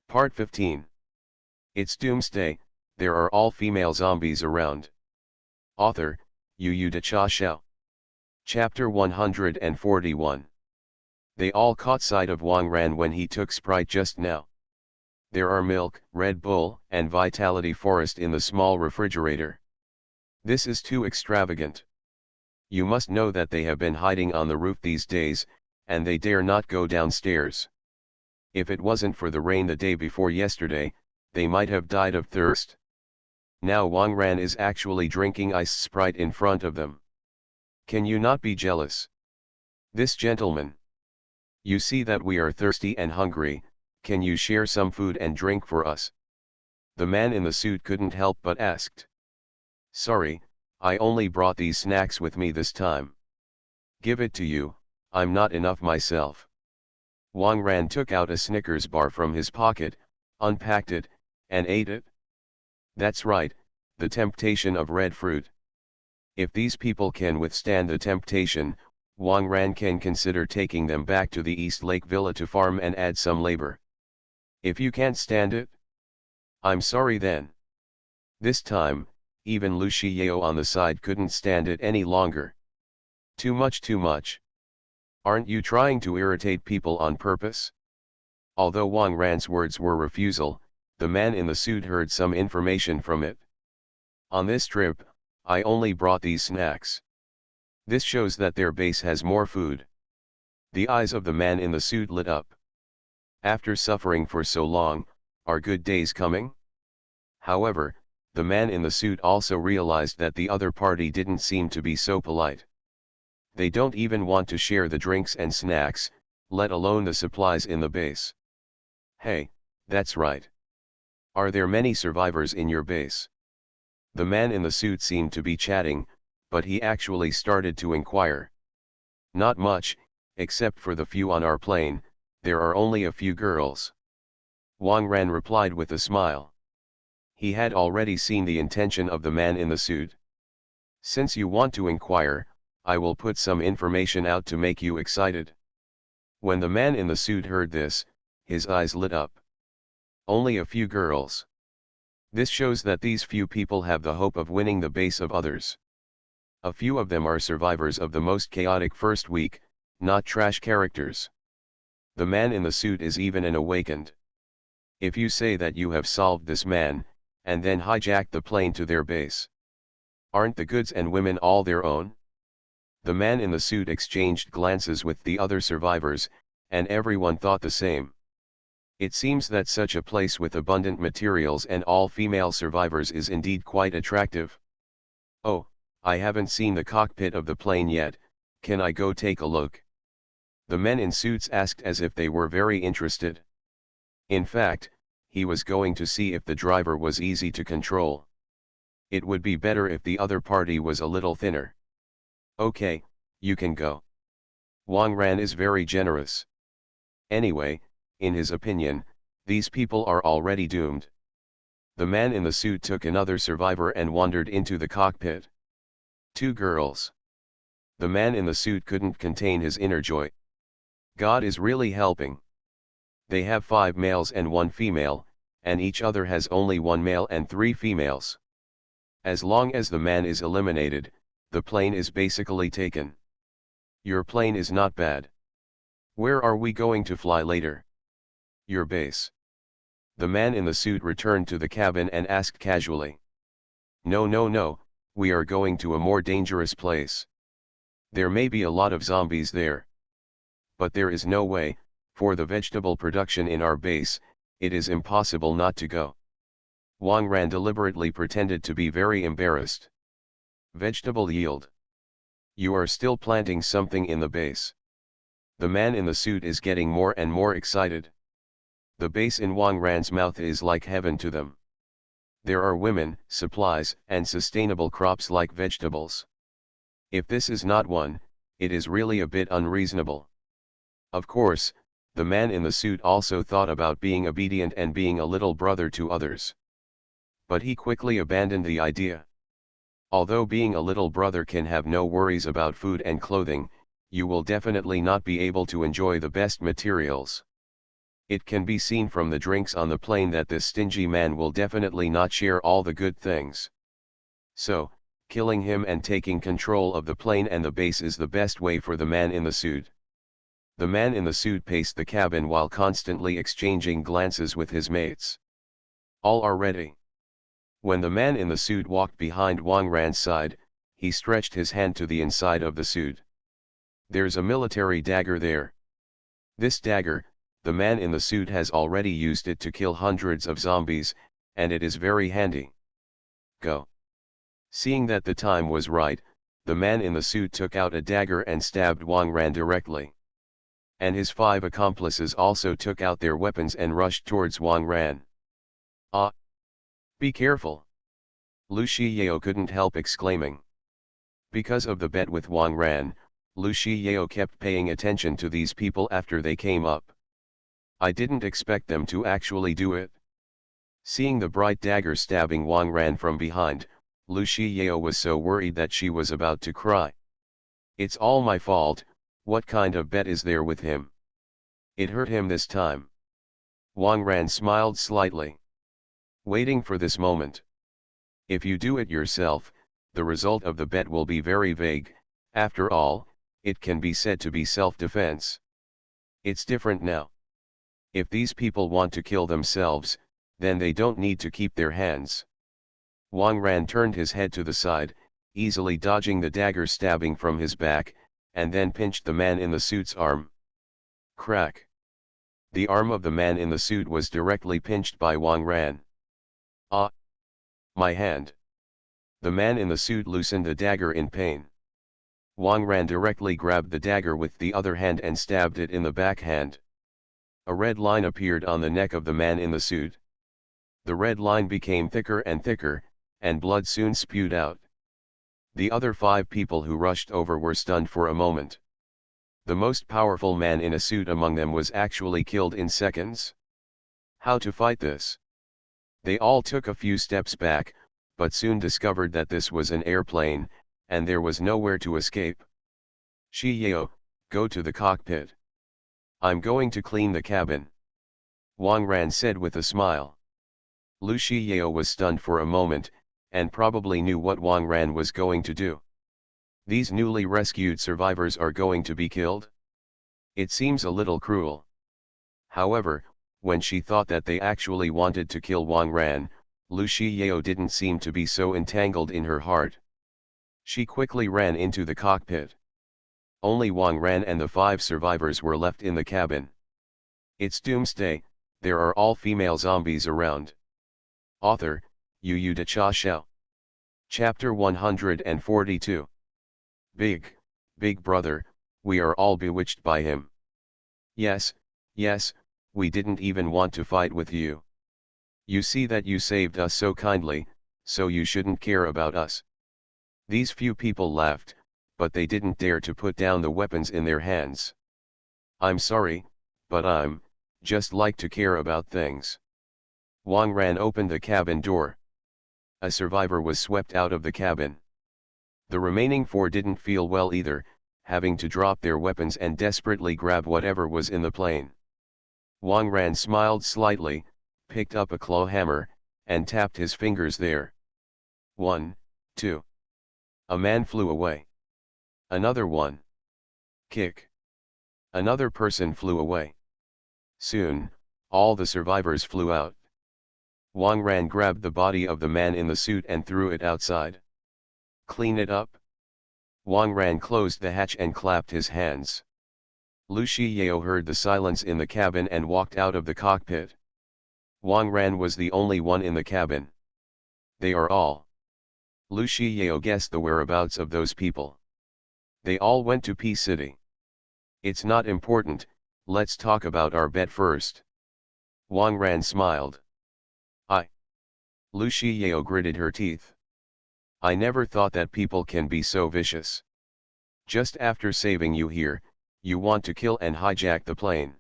Part 15. It's Doomsday, there are all-female zombies around. Author, Yu De Cha Xiao. Chapter 141. They all caught sight of Wang Ran when he took Sprite just now. There are milk, Red Bull, and Vitality Forest in the small refrigerator. This is too extravagant. You must know that they have been hiding on the roof these days, and they dare not go downstairs. If it wasn't for the rain the day before yesterday, they might have died of thirst. Now Wang Ran is actually drinking iced Sprite in front of them. Can you not be jealous? This gentleman. You see that we are thirsty and hungry, can you share some food and drink for us? The man in the suit couldn't help but asked. Sorry, I only brought these snacks with me this time. Give it to you, I'm not enough myself. Wang Ran took out a Snickers bar from his pocket, unpacked it, and ate it. That's right, the temptation of red fruit. If these people can withstand the temptation, Wang Ran can consider taking them back to the East Lake Villa to farm and add some labor. If you can't stand it? I'm sorry then. This time, even Lu Shiyao on the side couldn't stand it any longer. Too much, too much. Aren't you trying to irritate people on purpose? Although Wang Ran's words were refusal, the man in the suit heard some information from it. On this trip, I only brought these snacks. This shows that their base has more food. The eyes of the man in the suit lit up. After suffering for so long, are good days coming? However, the man in the suit also realized that the other party didn't seem to be so polite. They don't even want to share the drinks and snacks, let alone the supplies in the base. Hey, that's right. Are there many survivors in your base? The man in the suit seemed to be chatting, but he actually started to inquire. Not much, except for the few on our plane, there are only a few girls. Wang Ran replied with a smile. He had already seen the intention of the man in the suit. Since you want to inquire, I will put some information out to make you excited. When the man in the suit heard this, his eyes lit up. Only a few girls. This shows that these few people have the hope of winning the base of others. A few of them are survivors of the most chaotic first week, not trash characters. The man in the suit is even an awakened. If you say that you have solved this man, and then hijacked the plane to their base. Aren't the goods and women all their own? The man in the suit exchanged glances with the other survivors, and everyone thought the same. It seems that such a place with abundant materials and all female survivors is indeed quite attractive. Oh, I haven't seen the cockpit of the plane yet, can I go take a look? The men in suits asked as if they were very interested. In fact, he was going to see if the driver was easy to control. It would be better if the other party was a little thinner. Okay, you can go. Wang Ran is very generous. Anyway, in his opinion, these people are already doomed. The man in the suit took another survivor and wandered into the cockpit. 2 girls. The man in the suit couldn't contain his inner joy. God is really helping. They have 5 males and 1 female, and each other has only 1 male and 3 females. As long as the man is eliminated, the plane is basically taken. Your plane is not bad. Where are we going to fly later? Your base. The man in the suit returned to the cabin and asked casually. No, we are going to a more dangerous place. There may be a lot of zombies there. But there is no way, for the vegetable production in our base, it is impossible not to go. Wang Ran deliberately pretended to be very embarrassed. Vegetable yield. You are still planting something in the base. The man in the suit is getting more and more excited. The base in Wang Ran's mouth is like heaven to them. There are women, supplies, and sustainable crops like vegetables. If this is not one, it is really a bit unreasonable. Of course, the man in the suit also thought about being obedient and being a little brother to others. But he quickly abandoned the idea. Although being a little brother can have no worries about food and clothing, you will definitely not be able to enjoy the best materials. It can be seen from the drinks on the plane that this stingy man will definitely not share all the good things. So, killing him and taking control of the plane and the base is the best way for the man in the suit. The man in the suit paced the cabin while constantly exchanging glances with his mates. All are ready. When the man in the suit walked behind Wang Ran's side, he stretched his hand to the inside of the suit. There's a military dagger there. This dagger, the man in the suit has already used it to kill hundreds of zombies, and it is very handy. Go. Seeing that the time was right, the man in the suit took out a dagger and stabbed Wang Ran directly. And his 5 accomplices also took out their weapons and rushed towards Wang Ran. Ah! Be careful! Lu Shiyao couldn't help exclaiming. Because of the bet with Wang Ran, Lu Shiyao kept paying attention to these people after they came up. I didn't expect them to actually do it. Seeing the bright dagger stabbing Wang Ran from behind, Lu Shiyao was so worried that she was about to cry. It's all my fault. What kind of bet is there with him? It hurt him this time. Wang Ran smiled slightly, waiting for this moment. If you do it yourself, the result of the bet will be very vague. After all, it can be said to be self-defense. It's different now. If these people want to kill themselves, then they don't need to keep their hands. Wang Ran turned his head to the side, easily dodging the dagger stabbing from his back, and then pinched the man in the suit's arm. Crack! The arm of the man in the suit was directly pinched by Wang Ran. Ah! My hand! The man in the suit loosened the dagger in pain. Wang Ran directly grabbed the dagger with the other hand and stabbed it in the backhand. A red line appeared on the neck of the man in the suit. The red line became thicker and thicker, and blood soon spewed out. The other 5 people who rushed over were stunned for a moment. The most powerful man in a suit among them was actually killed in seconds. How to fight this? They all took a few steps back, but soon discovered that this was an airplane, and there was nowhere to escape. Shiyao, go to the cockpit. I'm going to clean the cabin. Wang Ran said with a smile. Lu Shiyao was stunned for a moment, and probably knew what Wang Ran was going to do. These newly rescued survivors are going to be killed? It seems a little cruel. However, when she thought that they actually wanted to kill Wang Ran, Lu Shiyao didn't seem to be so entangled in her heart. She quickly ran into the cockpit. Only Wang Ran and the 5 survivors were left in the cabin. It's Doomsday, there are all female zombies around. Author, Yu De Cha Xiao. Chapter 142. Big brother, we are all bewitched by him. Yes, we didn't even want to fight with you. You see that you saved us so kindly, so you shouldn't care about us. These few people laughed, but they didn't dare to put down the weapons in their hands. I'm sorry, but I'm just like to care about things. Wang Ran opened the cabin door. A survivor was swept out of the cabin. The remaining 4 didn't feel well either, having to drop their weapons and desperately grab whatever was in the plane. Wang Ran smiled slightly, picked up a claw hammer, and tapped his fingers there. 1, 2. A man flew away. Another one. Kick. Another person flew away. Soon, all the survivors flew out. Wang Ran grabbed the body of the man in the suit and threw it outside. Clean it up. Wang Ran closed the hatch and clapped his hands. Lu Shiyao heard the silence in the cabin and walked out of the cockpit. Wang Ran was the only one in the cabin. They are all. Lu Shiyao guessed the whereabouts of those people. They all went to P City. It's not important, let's talk about our bet first. Wang Ran smiled. Lu Shiyao gritted her teeth. I never thought that people can be so vicious. Just after saving you here, you want to kill and hijack the plane.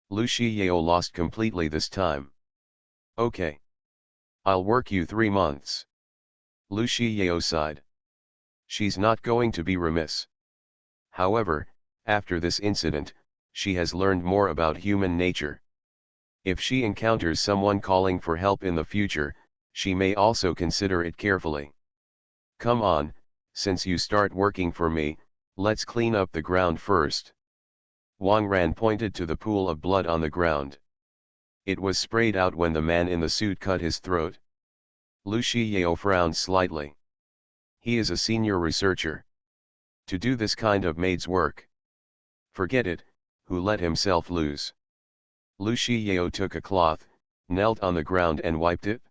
Lu Shiyao lost completely this time. Okay. I'll work you 3 months. Lu Shiyao sighed. She's not going to be remiss. However, after this incident, she has learned more about human nature. If she encounters someone calling for help in the future, she may also consider it carefully. Come on, since you start working for me, let's clean up the ground first. Wang Ran pointed to the pool of blood on the ground. It was sprayed out when the man in the suit cut his throat. Lu Shiyao frowned slightly. He is a senior researcher. To do this kind of maid's work. Forget it, who let himself loose. Lu Shiyao took a cloth, knelt on the ground and wiped it.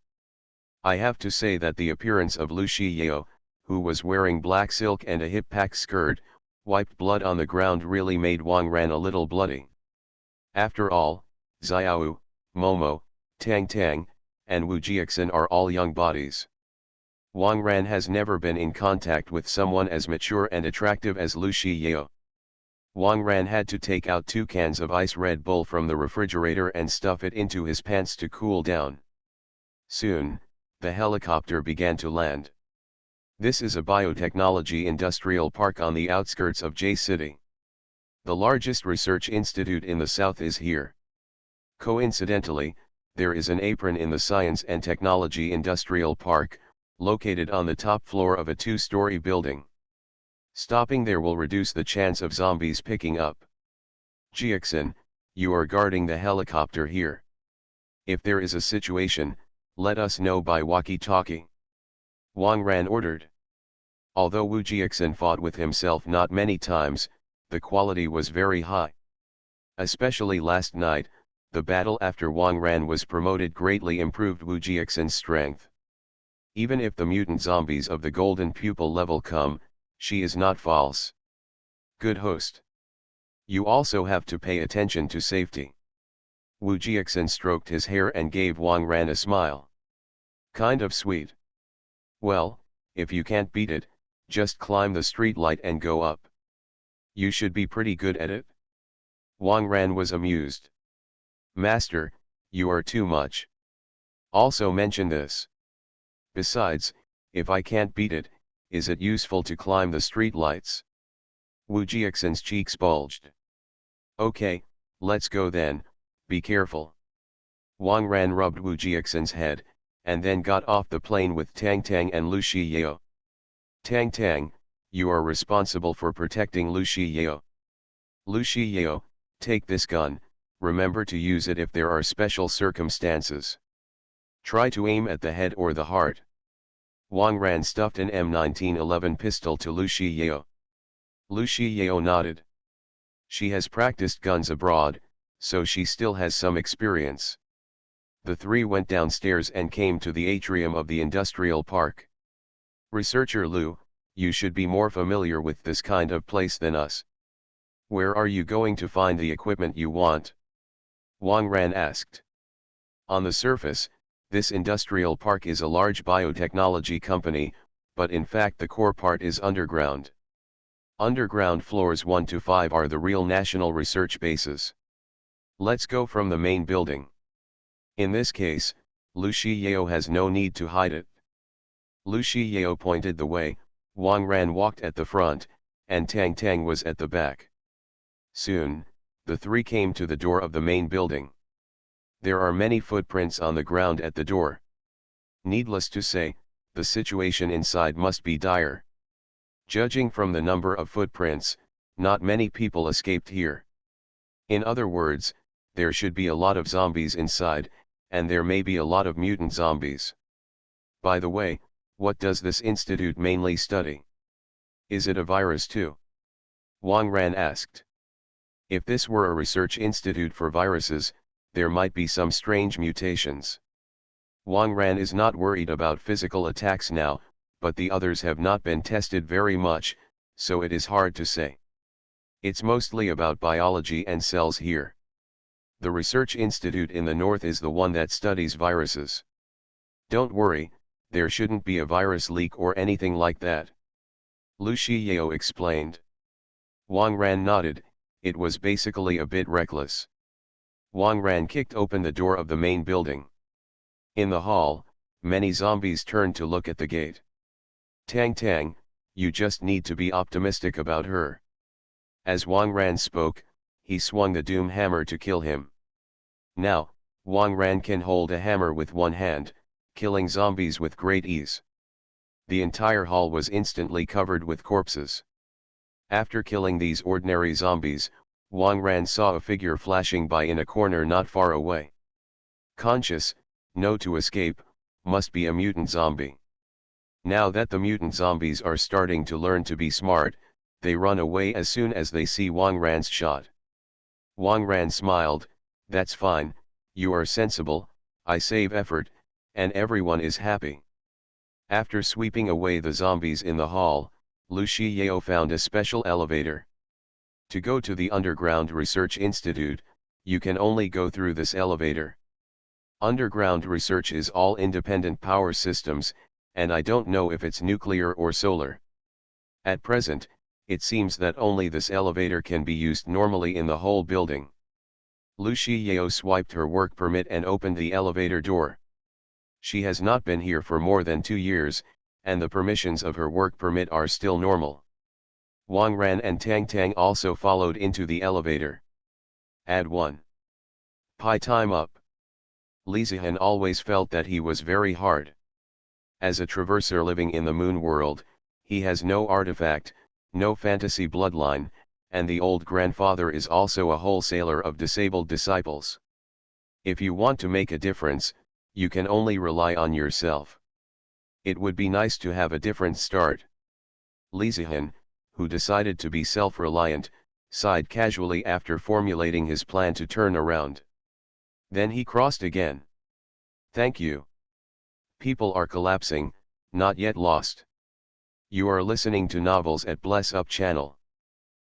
I have to say that the appearance of Lu Shiyao, who was wearing black silk and a hip-pack skirt, wiped blood on the ground really made Wang Ran a little bloody. After all, Xiao, Momo, Tang Tang, and Wu Jiaxin are all young bodies. Wang Ran has never been in contact with someone as mature and attractive as Lu Shiyao. Wang Ran had to take out 2 cans of ice Red Bull from the refrigerator and stuff it into his pants to cool down. Soon, the helicopter began to land. This is a biotechnology industrial park on the outskirts of J City. The largest research institute in the south is here. Coincidentally, there is an apron in the Science and Technology Industrial Park, located on the top floor of a 2-story building. Stopping there will reduce the chance of zombies picking up. Jiaxin, you are guarding the helicopter here. If there is a situation, let us know by walkie-talkie. Wang Ran ordered. Although Wu Jiaxin fought with himself not many times, the quality was very high. Especially last night, the battle after Wang Ran was promoted greatly improved Wu Jiaxin's strength. Even if the mutant zombies of the golden pupil level come, she is not false. Good host. You also have to pay attention to safety. Wu Jiaxin stroked his hair and gave Wang Ran a smile. Kind of sweet. Well, if you can't beat it, just climb the street light and go up. You should be pretty good at it. Wang Ran was amused. Master, you are too much. Also mention this. Besides, if I can't beat it, is it useful to climb the street lights? Wu Jiaxin's cheeks bulged. Okay, let's go then, be careful. Wang Ran rubbed Wu Jiaxin's head, and then got off the plane with Tang Tang and Lu Shiyao. Tang Tang, you are responsible for protecting Lu Shiyao. Lu Shiyao, take this gun, remember to use it if there are special circumstances. Try to aim at the head or the heart. Wang Ran stuffed an M1911 pistol to Lu Shiyao. Lu Shiyao nodded. She has practiced guns abroad, so she still has some experience. The 3 went downstairs and came to the atrium of the industrial park. Researcher Lu, you should be more familiar with this kind of place than us. Where are you going to find the equipment you want? Wang Ran asked. On the surface, this industrial park is a large biotechnology company, but in fact the core part is underground. Underground floors 1 to 5 are the real national research bases. Let's go from the main building. In this case, Lu Shiyao has no need to hide it. Lu Shiyao pointed the way, Wang Ran walked at the front, and Tang Tang was at the back. Soon, the 3 came to the door of the main building. There are many footprints on the ground at the door. Needless to say, the situation inside must be dire. Judging from the number of footprints, not many people escaped here. In other words, there should be a lot of zombies inside, and there may be a lot of mutant zombies. By the way, what does this institute mainly study? Is it a virus too? Wang Ran asked. If this were a research institute for viruses, there might be some strange mutations. Wang Ran is not worried about physical attacks now, but the others have not been tested very much, so it is hard to say. It's mostly about biology and cells here. The research institute in the north is the one that studies viruses. Don't worry, there shouldn't be a virus leak or anything like that. Lu Shiyao explained. Wang Ran nodded, it was basically a bit reckless. Wang Ran kicked open the door of the main building. In the hall, many zombies turned to look at the gate. Tang Tang, you just need to be optimistic about her. As Wang Ran spoke, he swung the doom hammer to kill him. Now, Wang Ran can hold a hammer with one hand, killing zombies with great ease. The entire hall was instantly covered with corpses. After killing these ordinary zombies, Wang Ran saw a figure flashing by in a corner not far away. Conscious, no to escape, must be a mutant zombie. Now that the mutant zombies are starting to learn to be smart, they run away as soon as they see Wang Ran's shot. Wang Ran smiled, "That's fine, you are sensible, I save effort, and everyone is happy." After sweeping away the zombies in the hall, Lu Shiyao found a special elevator. To go to the Underground Research Institute, you can only go through this elevator. Underground research is all independent power systems, and I don't know if it's nuclear or solar. At present, it seems that only this elevator can be used normally in the whole building. Lu Shiyao swiped her work permit and opened the elevator door. She has not been here for more than 2 years, and the permissions of her work permit are still normal. Wang Ran and Tang Tang also followed into the elevator. Add 1. Pi time up. Li Zihan always felt that he was very hard. As a traverser living in the moon world, he has no artifact, no fantasy bloodline, and the old grandfather is also a wholesaler of disabled disciples. If you want to make a difference, you can only rely on yourself. It would be nice to have a different start. Li Zihan, who decided to be self-reliant, sighed casually after formulating his plan to turn around. Then he crossed again. Thank you. People are collapsing, not yet lost. You are listening to novels at Bless Up channel.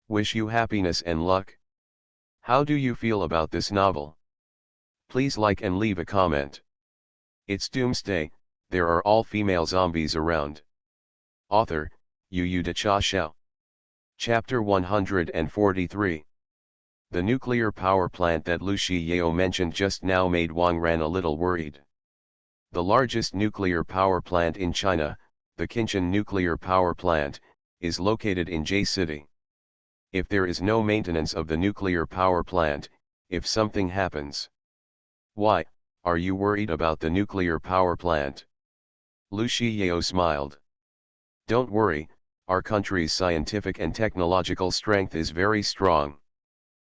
Wish you happiness and luck. How do you feel about this novel? Please like and leave a comment. It's Doomsday, there are all female zombies around. Author, Yu De Cha Xiao. Chapter 143. The nuclear power plant that Lu Shiyao mentioned just now made Wang Ran a little worried. The largest nuclear power plant in China, the Qinshan nuclear power plant, is located in J City. If there is no maintenance of the nuclear power plant, if something happens. Why, are you worried about the nuclear power plant? Lu Shiyao smiled. Don't worry, our country's scientific and technological strength is very strong.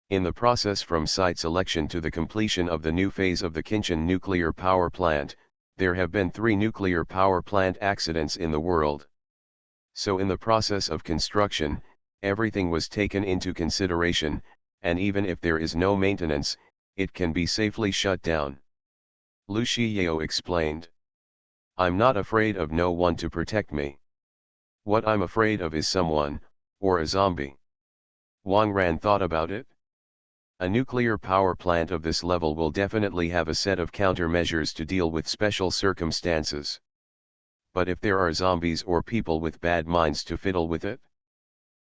In the process from site selection to the completion of the new phase of the Qinshan nuclear power plant, there have been 3 nuclear power plant accidents in the world. So in the process of construction, everything was taken into consideration, and even if there is no maintenance, it can be safely shut down. Lu Shiyao explained. I'm not afraid of no one to protect me. What I'm afraid of is someone, or a zombie. Wang Ran thought about it. A nuclear power plant of this level will definitely have a set of countermeasures to deal with special circumstances. But if there are zombies or people with bad minds to fiddle with it?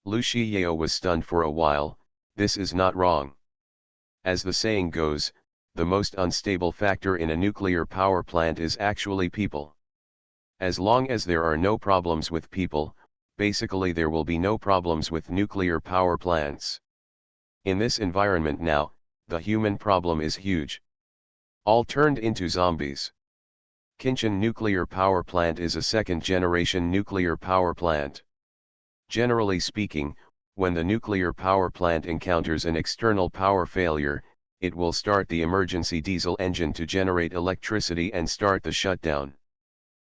Lu Shiyao was stunned for a while. This is not wrong. As the saying goes, the most unstable factor in a nuclear power plant is actually people. As long as there are no problems with people, basically there will be no problems with nuclear power plants. In this environment now, the human problem is huge. All turned into zombies. Qinshan nuclear power plant is a second-generation nuclear power plant. Generally speaking, when the nuclear power plant encounters an external power failure, it will start the emergency diesel engine to generate electricity and start the shutdown.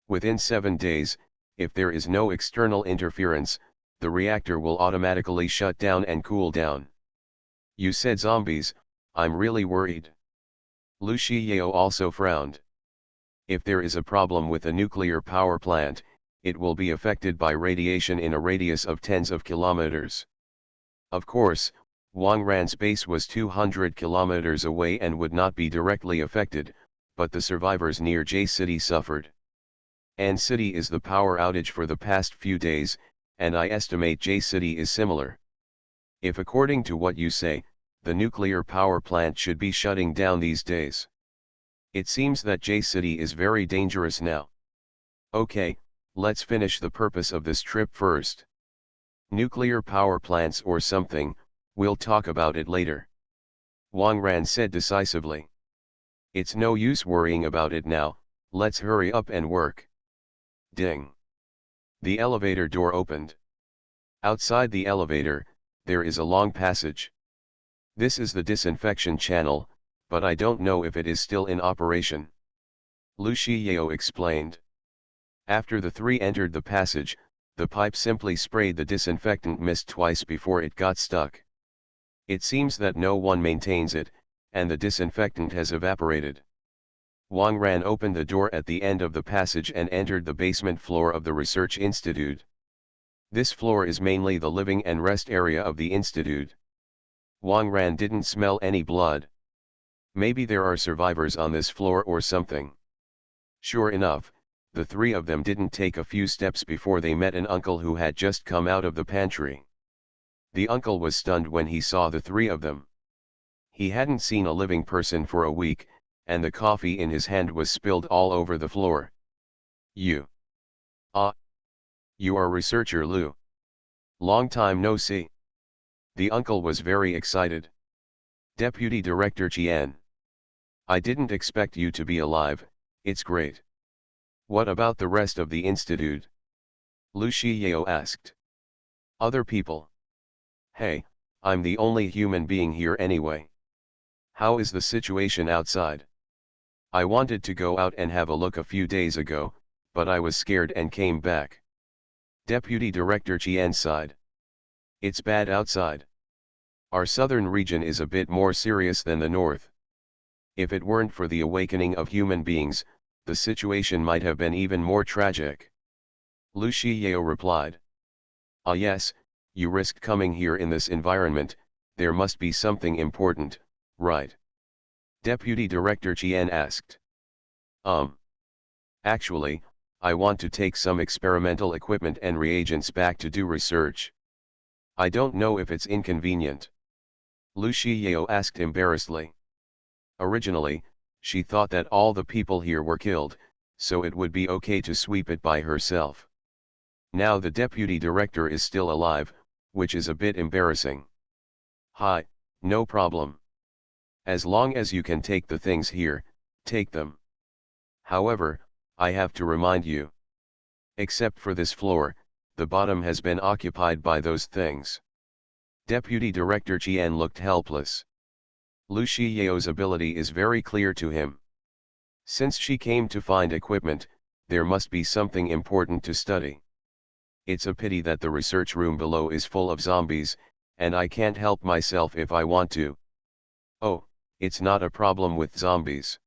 Within 7 days, if there is no external interference, the reactor will automatically shut down and cool down. You said zombies, I'm really worried. Lu Shiyao also frowned. If there is a problem with a nuclear power plant, it will be affected by radiation in a radius of tens of kilometers. Of course, Wang Ran's base was 200 kilometers away and would not be directly affected, but the survivors near J City suffered. An City is the power outage for the past few days, and I estimate J City is similar. If according to what you say, the nuclear power plant should be shutting down these days. It seems that J City is very dangerous now. Okay, let's finish the purpose of this trip first. Nuclear power plants or something, we'll talk about it later. Wang Ran said decisively. It's no use worrying about it now, let's hurry up and work. Ding. The elevator door opened. Outside the elevator, there is a long passage. This is the disinfection channel, but I don't know if it is still in operation. Lu Shiyao explained. After the three entered the passage, the pipe simply sprayed the disinfectant mist twice before it got stuck. It seems that no one maintains it, and the disinfectant has evaporated. Wang Ran opened the door at the end of the passage and entered the basement floor of the research institute. This floor is mainly the living and rest area of the institute. Wang Ran didn't smell any blood. Maybe there are survivors on this floor or something. Sure enough, the three of them didn't take a few steps before they met an uncle who had just come out of the pantry. The uncle was stunned when he saw the three of them. He hadn't seen a living person for a week, and the coffee in his hand was spilled all over the floor. You. Ah. You are researcher Lu. Long time no see. The uncle was very excited. Deputy Director Qian. I didn't expect you to be alive, it's great. What about the rest of the institute? Lu Shiyao asked. Other people. Hey, I'm the only human being here anyway. How is the situation outside? I wanted to go out and have a look a few days ago, but I was scared and came back. Deputy Director Qian sighed. It's bad outside. Our southern region is a bit more serious than the north. If it weren't for the awakening of human beings, the situation might have been even more tragic. Lu Shiyao replied. Ah yes, you risked coming here in this environment, there must be something important, right? Deputy Director Qian asked. Actually, I want to take some experimental equipment and reagents back to do research. I don't know if it's inconvenient. Lu Shiyao asked embarrassedly. Originally, she thought that all the people here were killed, so it would be okay to sweep it by herself. Now the deputy director is still alive, which is a bit embarrassing. Hi, no problem. As long as you can take the things here, take them. However, I have to remind you. Except for this floor, the bottom has been occupied by those things. Deputy Director Qian looked helpless. Lu Shiyao's ability is very clear to him. Since she came to find equipment, there must be something important to study. It's a pity that the research room below is full of zombies, and I can't help myself if I want to. Oh, it's not a problem with zombies.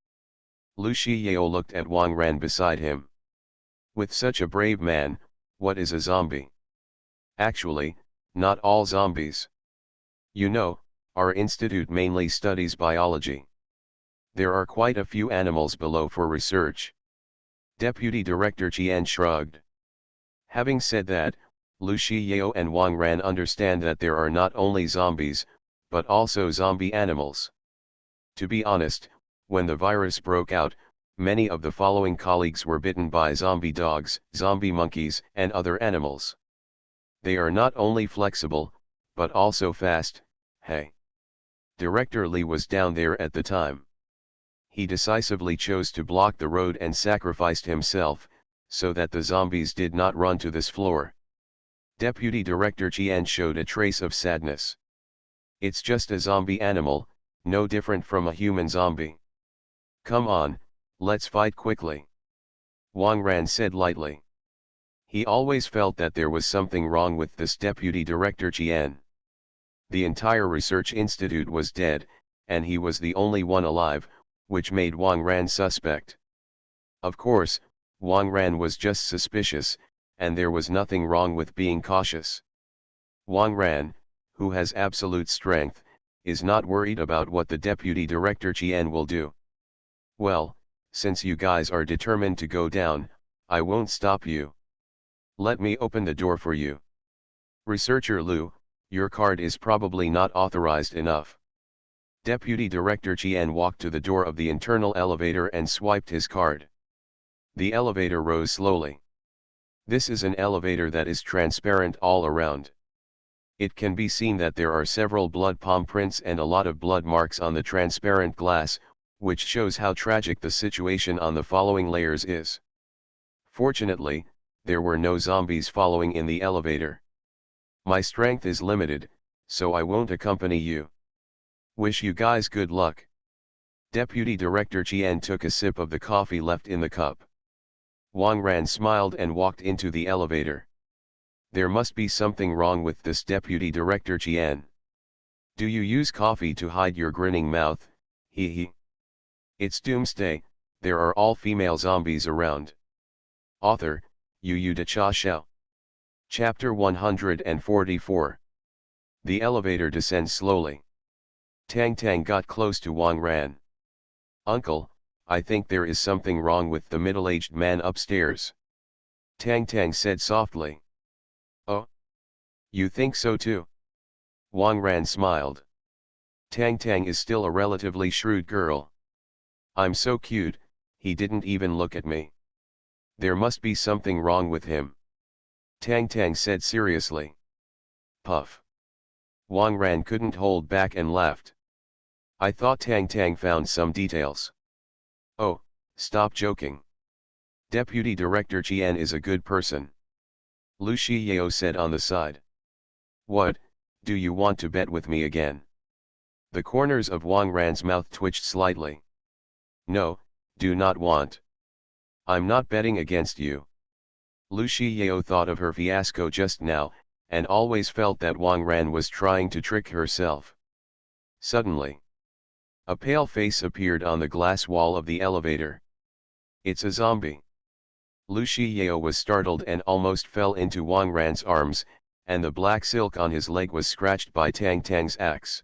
Lu Shiyao looked at Wang Ran beside him. With such a brave man, what is a zombie? Actually, not all zombies. You know, our institute mainly studies biology. There are quite a few animals below for research. Deputy Director Qian shrugged. Having said that, Lu Shiyao and Wang Ran understand that there are not only zombies, but also zombie animals. To be honest, when the virus broke out, many of the following colleagues were bitten by zombie dogs, zombie monkeys, and other animals. They are not only flexible, but also fast. Hey. Director Li was down there at the time. He decisively chose to block the road and sacrificed himself, so that the zombies did not run to this floor. Deputy Director Qian showed a trace of sadness. It's just a zombie animal, no different from a human zombie. Come on, let's fight quickly. Wang Ran said lightly. He always felt that there was something wrong with this Deputy Director Qian. The entire research institute was dead, and he was the only one alive, which made Wang Ran suspect. Of course, Wang Ran was just suspicious, and there was nothing wrong with being cautious. Wang Ran, who has absolute strength, is not worried about what the Deputy Director Qian will do. Well, since you guys are determined to go down, I won't stop you. Let me open the door for you. Researcher Lu, your card is probably not authorized enough. Deputy Director Qian walked to the door of the internal elevator and swiped his card. The elevator rose slowly. This is an elevator that is transparent all around. It can be seen that there are several blood palm prints and a lot of blood marks on the transparent glass, which shows how tragic the situation on the following layers is. Fortunately, there were no zombies following in the elevator. My strength is limited, so I won't accompany you. Wish you guys good luck. Deputy Director Chien took a sip of the coffee left in the cup. Wang Ran smiled and walked into the elevator. There must be something wrong with this Deputy Director Chien. Do you use coffee to hide your grinning mouth? Hee hee. It's Doomsday, there are all female zombies around. Author, Yu De Cha Xiao. Chapter 144. The elevator descends slowly. Tang Tang got close to Wang Ran. Uncle, I think there is something wrong with the middle-aged man upstairs. Tang Tang said softly. Oh? You think so too? Wang Ran smiled. Tang Tang is still a relatively shrewd girl. I'm so cute, he didn't even look at me. There must be something wrong with him. Tang Tang said seriously. Puff. Wang Ran couldn't hold back and laughed. I thought Tang Tang found some details. Oh, stop joking. Deputy Director Chien is a good person. Lu Shiyao said on the side. What, do you want to bet with me again? The corners of Wang Ran's mouth twitched slightly. No, do not want. I'm not betting against you. Lu Shiyao thought of her fiasco just now, and always felt that Wang Ran was trying to trick herself. Suddenly, a pale face appeared on the glass wall of the elevator. It's a zombie. Lu Shiyao was startled and almost fell into Wang Ran's arms, and the black silk on his leg was scratched by Tang Tang's axe.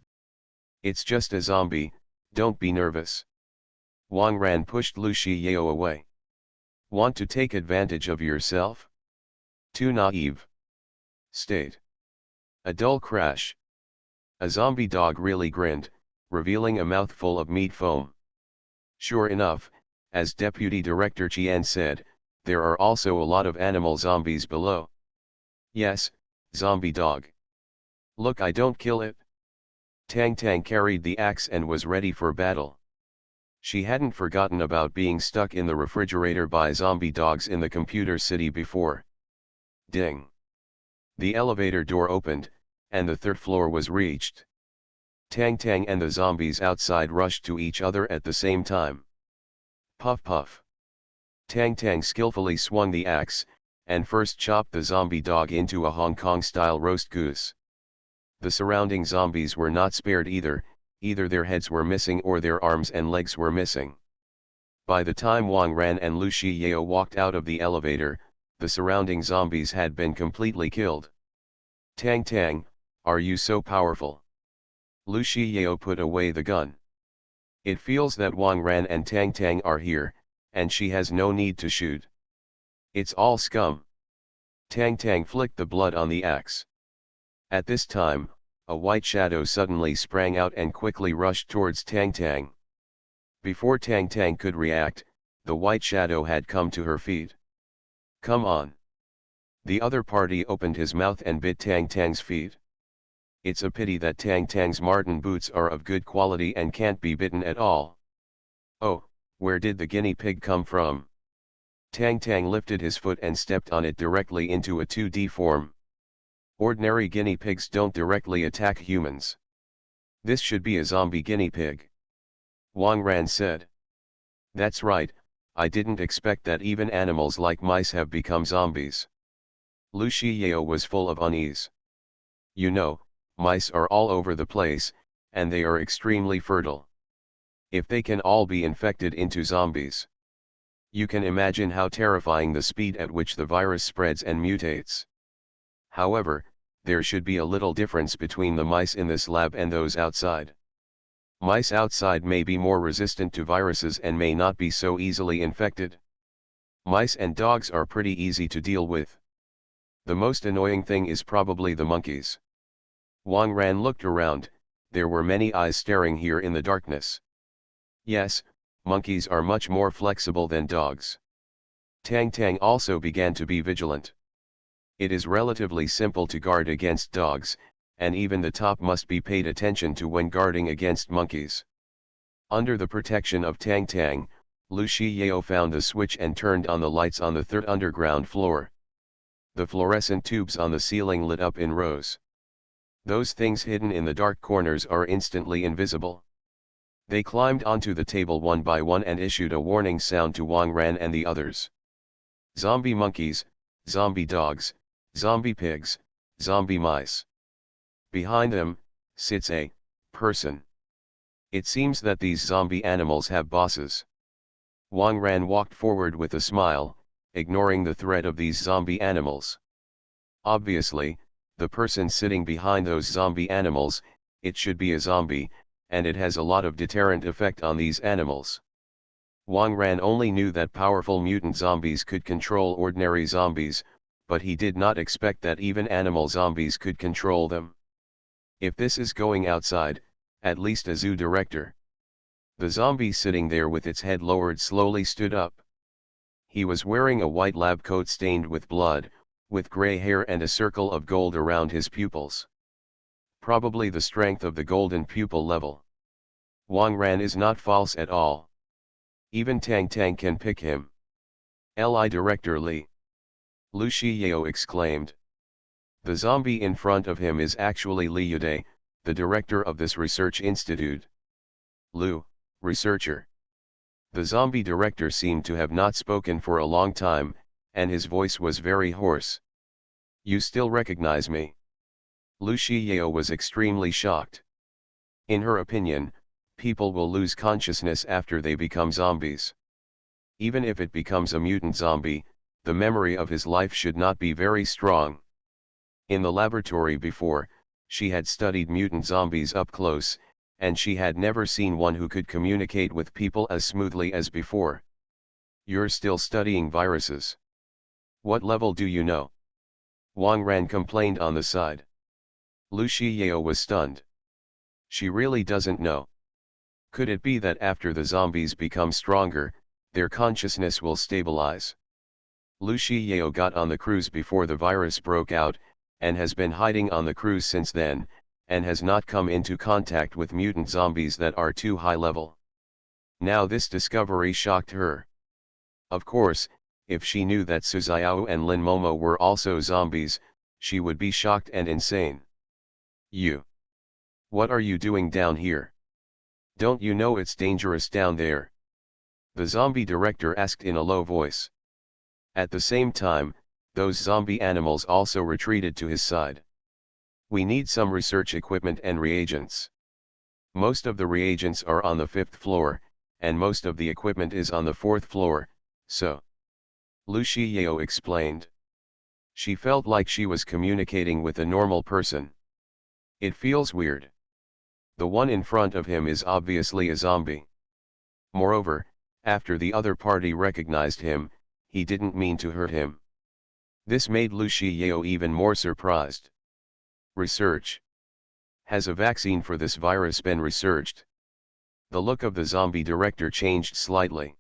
It's just a zombie, don't be nervous. Wang Ran pushed Lu Shiyao away. Want to take advantage of yourself? Too naive. State. A dull crash. A zombie dog really grinned, revealing a mouthful of meat foam. Sure enough, as Deputy Director Chien said, there are also a lot of animal zombies below. Yes, zombie dog. Look, I don't kill it. Tang Tang carried the axe and was ready for battle. She hadn't forgotten about being stuck in the refrigerator by zombie dogs in the computer city before. Ding. The elevator door opened, and the third floor was reached. Tang Tang and the zombies outside rushed to each other at the same time. Puff puff. Tang Tang skillfully swung the axe, and first chopped the zombie dog into a Hong Kong-style roast goose. The surrounding zombies were not spared either their heads were missing or their arms and legs were missing. By the time Wang Ran and Lu Shiyao walked out of the elevator, the surrounding zombies had been completely killed. Tang Tang, are you so powerful? Lu Shiyao put away the gun. It feels that Wang Ran and Tang Tang are here, and she has no need to shoot. It's all scum. Tang Tang flicked the blood on the axe. At this time, a white shadow suddenly sprang out and quickly rushed towards Tang Tang. Before Tang Tang could react, the white shadow had come to her feet. Come on. The other party opened his mouth and bit Tang Tang's feet. It's a pity that Tang Tang's marten boots are of good quality and can't be bitten at all. Oh, where did the guinea pig come from? Tang Tang lifted his foot and stepped on it directly into a 2D form. Ordinary guinea pigs don't directly attack humans. This should be a zombie guinea pig. Wang Ran said. That's right, I didn't expect that even animals like mice have become zombies. Lu Shiyao was full of unease. You know, mice are all over the place, and they are extremely fertile. If they can all be infected into zombies, you can imagine how terrifying the speed at which the virus spreads and mutates. However, there should be a little difference between the mice in this lab and those outside. Mice outside may be more resistant to viruses and may not be so easily infected. Mice and dogs are pretty easy to deal with. The most annoying thing is probably the monkeys. Wang Ran looked around, there were many eyes staring here in the darkness. Yes, monkeys are much more flexible than dogs. Tang Tang also began to be vigilant. It is relatively simple to guard against dogs, and even the top must be paid attention to when guarding against monkeys. Under the protection of Tang Tang, Lu Shiyao found the switch and turned on the lights on the third underground floor. The fluorescent tubes on the ceiling lit up in rows. Those things hidden in the dark corners are instantly invisible. They climbed onto the table one by one and issued a warning sound to Wang Ran and the others. Zombie monkeys, zombie dogs, zombie pigs, zombie mice. Behind them, sits a person. It seems that these zombie animals have bosses. Wang Ran walked forward with a smile, ignoring the threat of these zombie animals. Obviously, the person sitting behind those zombie animals, it should be a zombie, and it has a lot of deterrent effect on these animals. Wang Ran only knew that powerful mutant zombies could control ordinary zombies, but he did not expect that even animal zombies could control them. If this is going outside, at least a zoo director. The zombie sitting there with its head lowered slowly stood up. He was wearing a white lab coat stained with blood, with gray hair and a circle of gold around his pupils. Probably the strength of the golden pupil level. Wang Ran is not false at all. Even Tang Tang can pick him. Li Director Li. Lu Shiyao exclaimed. The zombie in front of him is actually Li Yude, the director of this research institute. Lu, researcher. The zombie director seemed to have not spoken for a long time, and his voice was very hoarse. You still recognize me? Lu Shiyao was extremely shocked. In her opinion, people will lose consciousness after they become zombies. Even if it becomes a mutant zombie, the memory of his life should not be very strong. In the laboratory before, she had studied mutant zombies up close, and she had never seen one who could communicate with people as smoothly as before. You're still studying viruses. What level do you know? Wang Ran complained on the side. Lu Shiyao was stunned. She really doesn't know. Could it be that after the zombies become stronger, their consciousness will stabilize? Lu Shiyao got on the cruise before the virus broke out, and has been hiding on the cruise since then, and has not come into contact with mutant zombies that are too high level. Now this discovery shocked her. Of course, if she knew that Su Xiao and Lin Momo were also zombies, she would be shocked and insane. You. What are you doing down here? Don't you know it's dangerous down there? The zombie director asked in a low voice. At the same time, those zombie animals also retreated to his side. We need some research equipment and reagents. Most of the reagents are on the 5th floor, and most of the equipment is on the 4th floor, so. Lu Shiyao explained. She felt like she was communicating with a normal person. It feels weird. The one in front of him is obviously a zombie. Moreover, after the other party recognized him, he didn't mean to hurt him. This made Lu Shiyao even more surprised. Research. Has a vaccine for this virus been researched? The look of the zombie director changed slightly.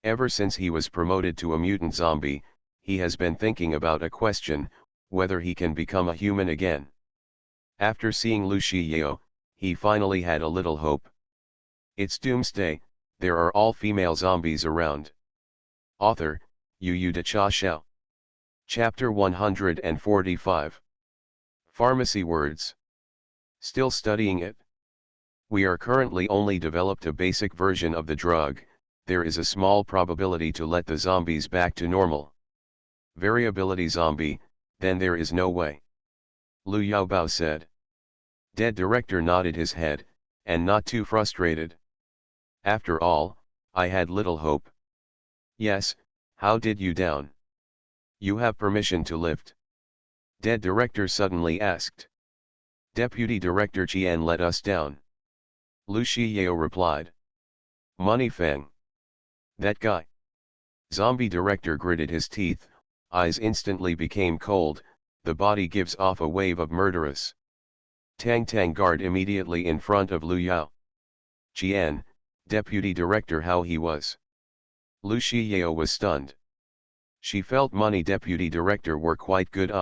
Ever since he was promoted to a mutant zombie, he has been thinking about a question, whether he can become a human again. After seeing Lu Shiyao, he finally had a little hope. It's Doomsday, there are all female zombies around. Author, Yu De Cha Xiao. Chapter 145. Pharmacy words. Still studying it? We are currently only developed a basic version of the drug, there is a small probability to let the zombies back to normal. Variability zombie, then there is no way. Lu Yaobao said. Dead director nodded his head, and not too frustrated. After all, I had little hope. Yes, how did you down? You have permission to lift. Dead director suddenly asked. Deputy Director Qian let us down. Lu Shiyao replied. Money Feng. That guy. Zombie director gritted his teeth, eyes instantly became cold, the body gives off a wave of murderous. Tang Tang guard immediately in front of Lu Yao. Qian, deputy director how he was. Lu Shiyao was stunned. She felt money deputy director were quite good.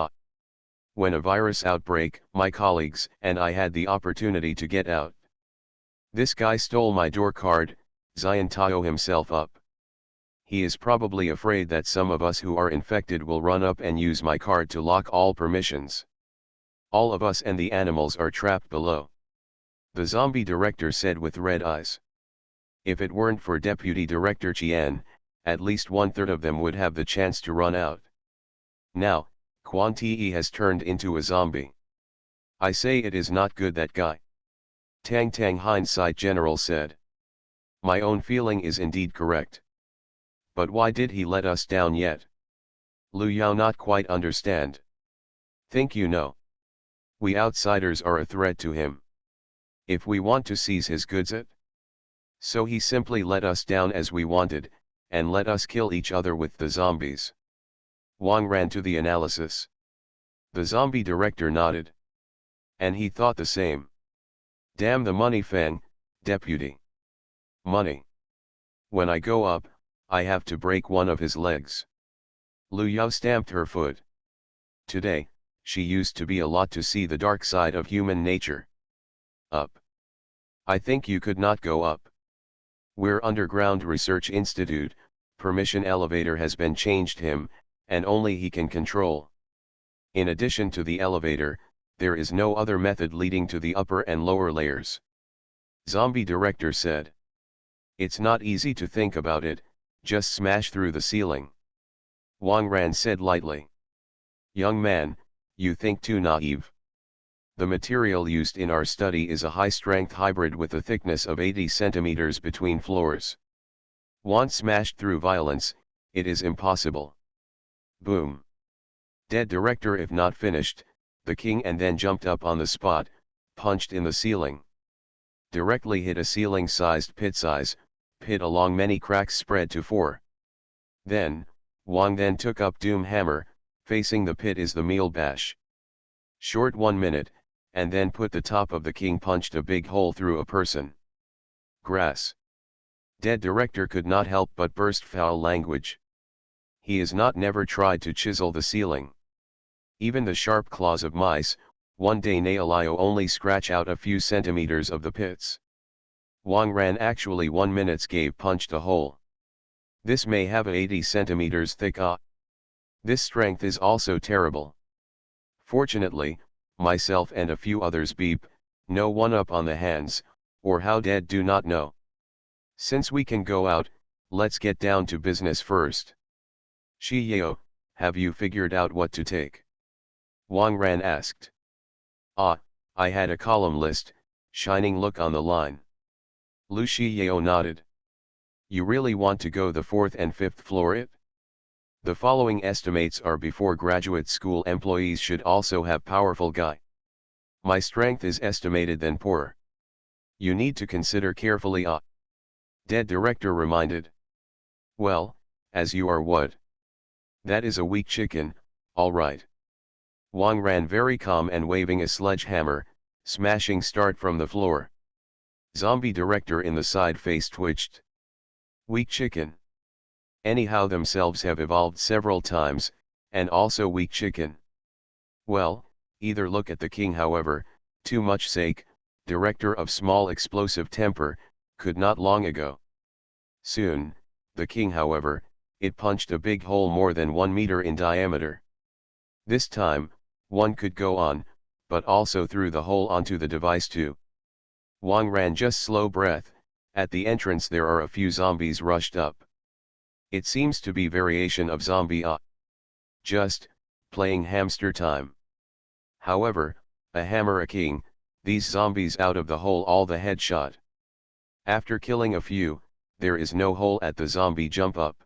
When a virus outbreak, my colleagues and I had the opportunity to get out. This guy stole my door card, Xian Tao himself up. He is probably afraid that some of us who are infected will run up and use my card to lock all permissions. All of us and the animals are trapped below. The zombie director said with red eyes. If it weren't for Deputy Director Qian, at least 1/3 of them would have the chance to run out. Now, Quan Te has turned into a zombie. I say it is not good, that guy. Tang Tang Hindsight General said. My own feeling is indeed correct. But why did he let us down yet? Lu Yao not quite understand. Think you know? We outsiders are a threat to him. If we want to seize his goods it. So he simply let us down as we wanted, and let us kill each other with the zombies. Wang ran to the analysis. The zombie director nodded. And he thought the same. Damn the money, Feng, deputy. Money. When I go up, I have to break one of his legs. Lu Yao stamped her foot. Today, she used to be a lot to see the dark side of human nature. Up. I think you could not go up. We're underground research institute, permission elevator has been changed him, and only he can control. In addition to the elevator, there is no other method leading to the upper and lower layers. Zombie director said. It's not easy to think about it, just smash through the ceiling. Wang Ran said lightly. Young man, you think too naive. The material used in our study is a high-strength hybrid with a thickness of 80 centimeters between floors. Once smashed through violence, it is impossible. Boom. Dead director if not finished, the king, and then jumped up on the spot, punched in the ceiling. Directly hit a ceiling-sized pit along many cracks spread to 4. Then, Wang then took up Doom Hammer, facing the pit is the meal bash. Short 1 minute, and then put the top of the king punched a big hole through a person. Grass. Dead director could not help but burst foul language. He is not never tried to chisel the ceiling. Even the sharp claws of mice, one day Nailio only scratch out a few centimeters of the pits. Wang Ran actually 1 minute gave punched a hole. This may have a 80 centimeters thick This strength is also terrible. Fortunately, myself and a few others beep, no one up on the hands, or how dead do not know. Since we can go out, let's get down to business first. Shi Yao, have you figured out what to take? Wang Ran asked. I had a column list, shining look on the line. Lu Shi Yao nodded. You really want to go the 4th and 5th floor it? The following estimates are before graduate school employees should also have powerful guy. My strength is estimated then poorer. You need to consider carefully Dead director reminded. Well, as you are what? That is a weak chicken, alright. Wang ran very calm and waving a sledgehammer, smashing start from the floor. Zombie director in the side face twitched. Weak chicken. Anyhow themselves have evolved several times, and also weak chicken. Well, either look at the king however, too much sake, director of small explosive temper, could not long ago. Soon, the king however, it punched a big hole more than 1 meter in diameter. This time, one could go on, but also through the hole onto the device too. Wang ran just slow breath, at the entrance there are a few zombies rushed up. It seems to be variation of zombie just, playing hamster time. However, a hammer a king, these zombies out of the hole all the headshot. After killing a few, there is no hole at the zombie jump up.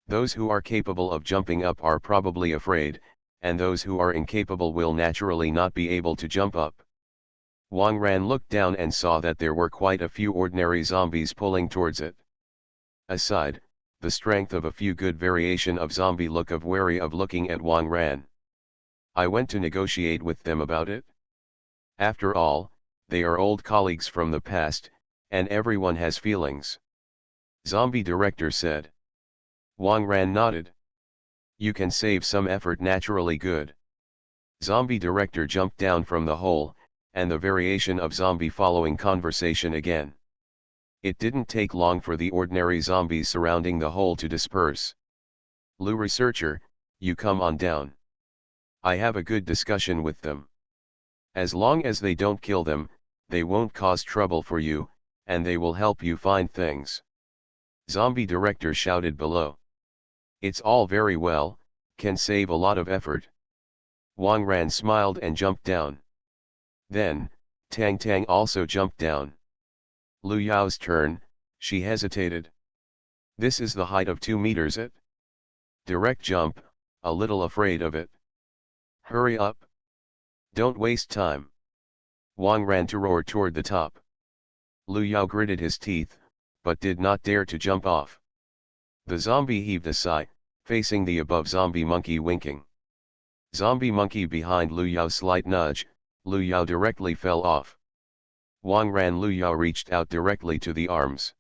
Those who are capable of jumping up are probably afraid, and those who are incapable will naturally not be able to jump up. Wang Ran looked down and saw that there were quite a few ordinary zombies pulling towards it. Aside, the strength of a few good variation of zombie look of wary of looking at Wang Ran. I went to negotiate with them about it. After all, they are old colleagues from the past, and everyone has feelings. Zombie director said. Wang Ran nodded. You can save some effort, naturally good. Zombie director jumped down from the hole, and the variation of zombie following conversation again. It didn't take long for the ordinary zombies surrounding the hole to disperse. "Lou researcher, you come on down. I have a good discussion with them. As long as they don't kill them, they won't cause trouble for you, and they will help you find things." Zombie director shouted below. "It's all very well, can save a lot of effort." Wang Ran smiled and jumped down. Then, Tang Tang also jumped down. Lu Yao's turn, she hesitated. "This is the height of 2 meters it? Direct jump, a little afraid of it." "Hurry up. Don't waste time." Wang ran to roar toward the top. Lu Yao gritted his teeth, but did not dare to jump off. The zombie heaved a sigh, facing the above zombie monkey winking. Zombie monkey behind Lu Yao's slight nudge, Lu Yao directly fell off. Wang ran. Lu Yao reached out directly to the arms.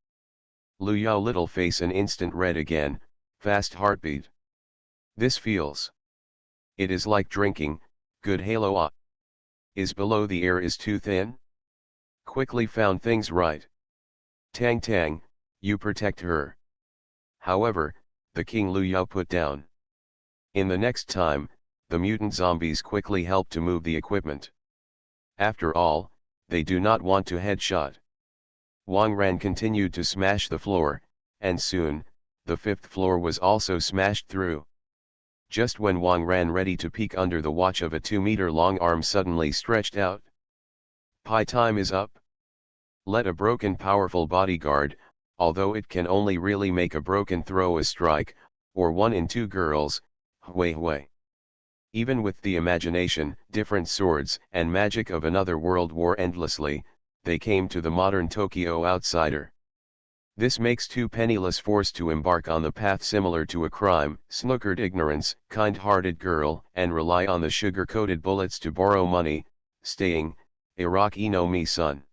Lu Yao little face an instant red again, fast heartbeat. "This feels. It is like drinking, good halo ah. Is below the air is too thin?" Quickly found things right. "Tang Tang, you protect her." However, the King Lu Yao put down. In the next time, the mutant zombies quickly helped to move the equipment. After all, they do not want to headshot. Wang Ran continued to smash the floor, and soon, the 5th floor was also smashed through. Just when Wang Ran ready to peek under the watch of a 2-meter-long arm suddenly stretched out. "Pi time is up. Let a broken powerful bodyguard, although it can only really make a broken throw a strike, or 1 in 2 girls, hui hui." Even with the imagination, different swords, and magic of another world war endlessly, they came to the modern Tokyo outsider. This makes 2 penniless forced to embark on the path similar to a crime, snookered ignorance, kind-hearted girl, and rely on the sugar-coated bullets to borrow money, staying, Iraqi no mi son.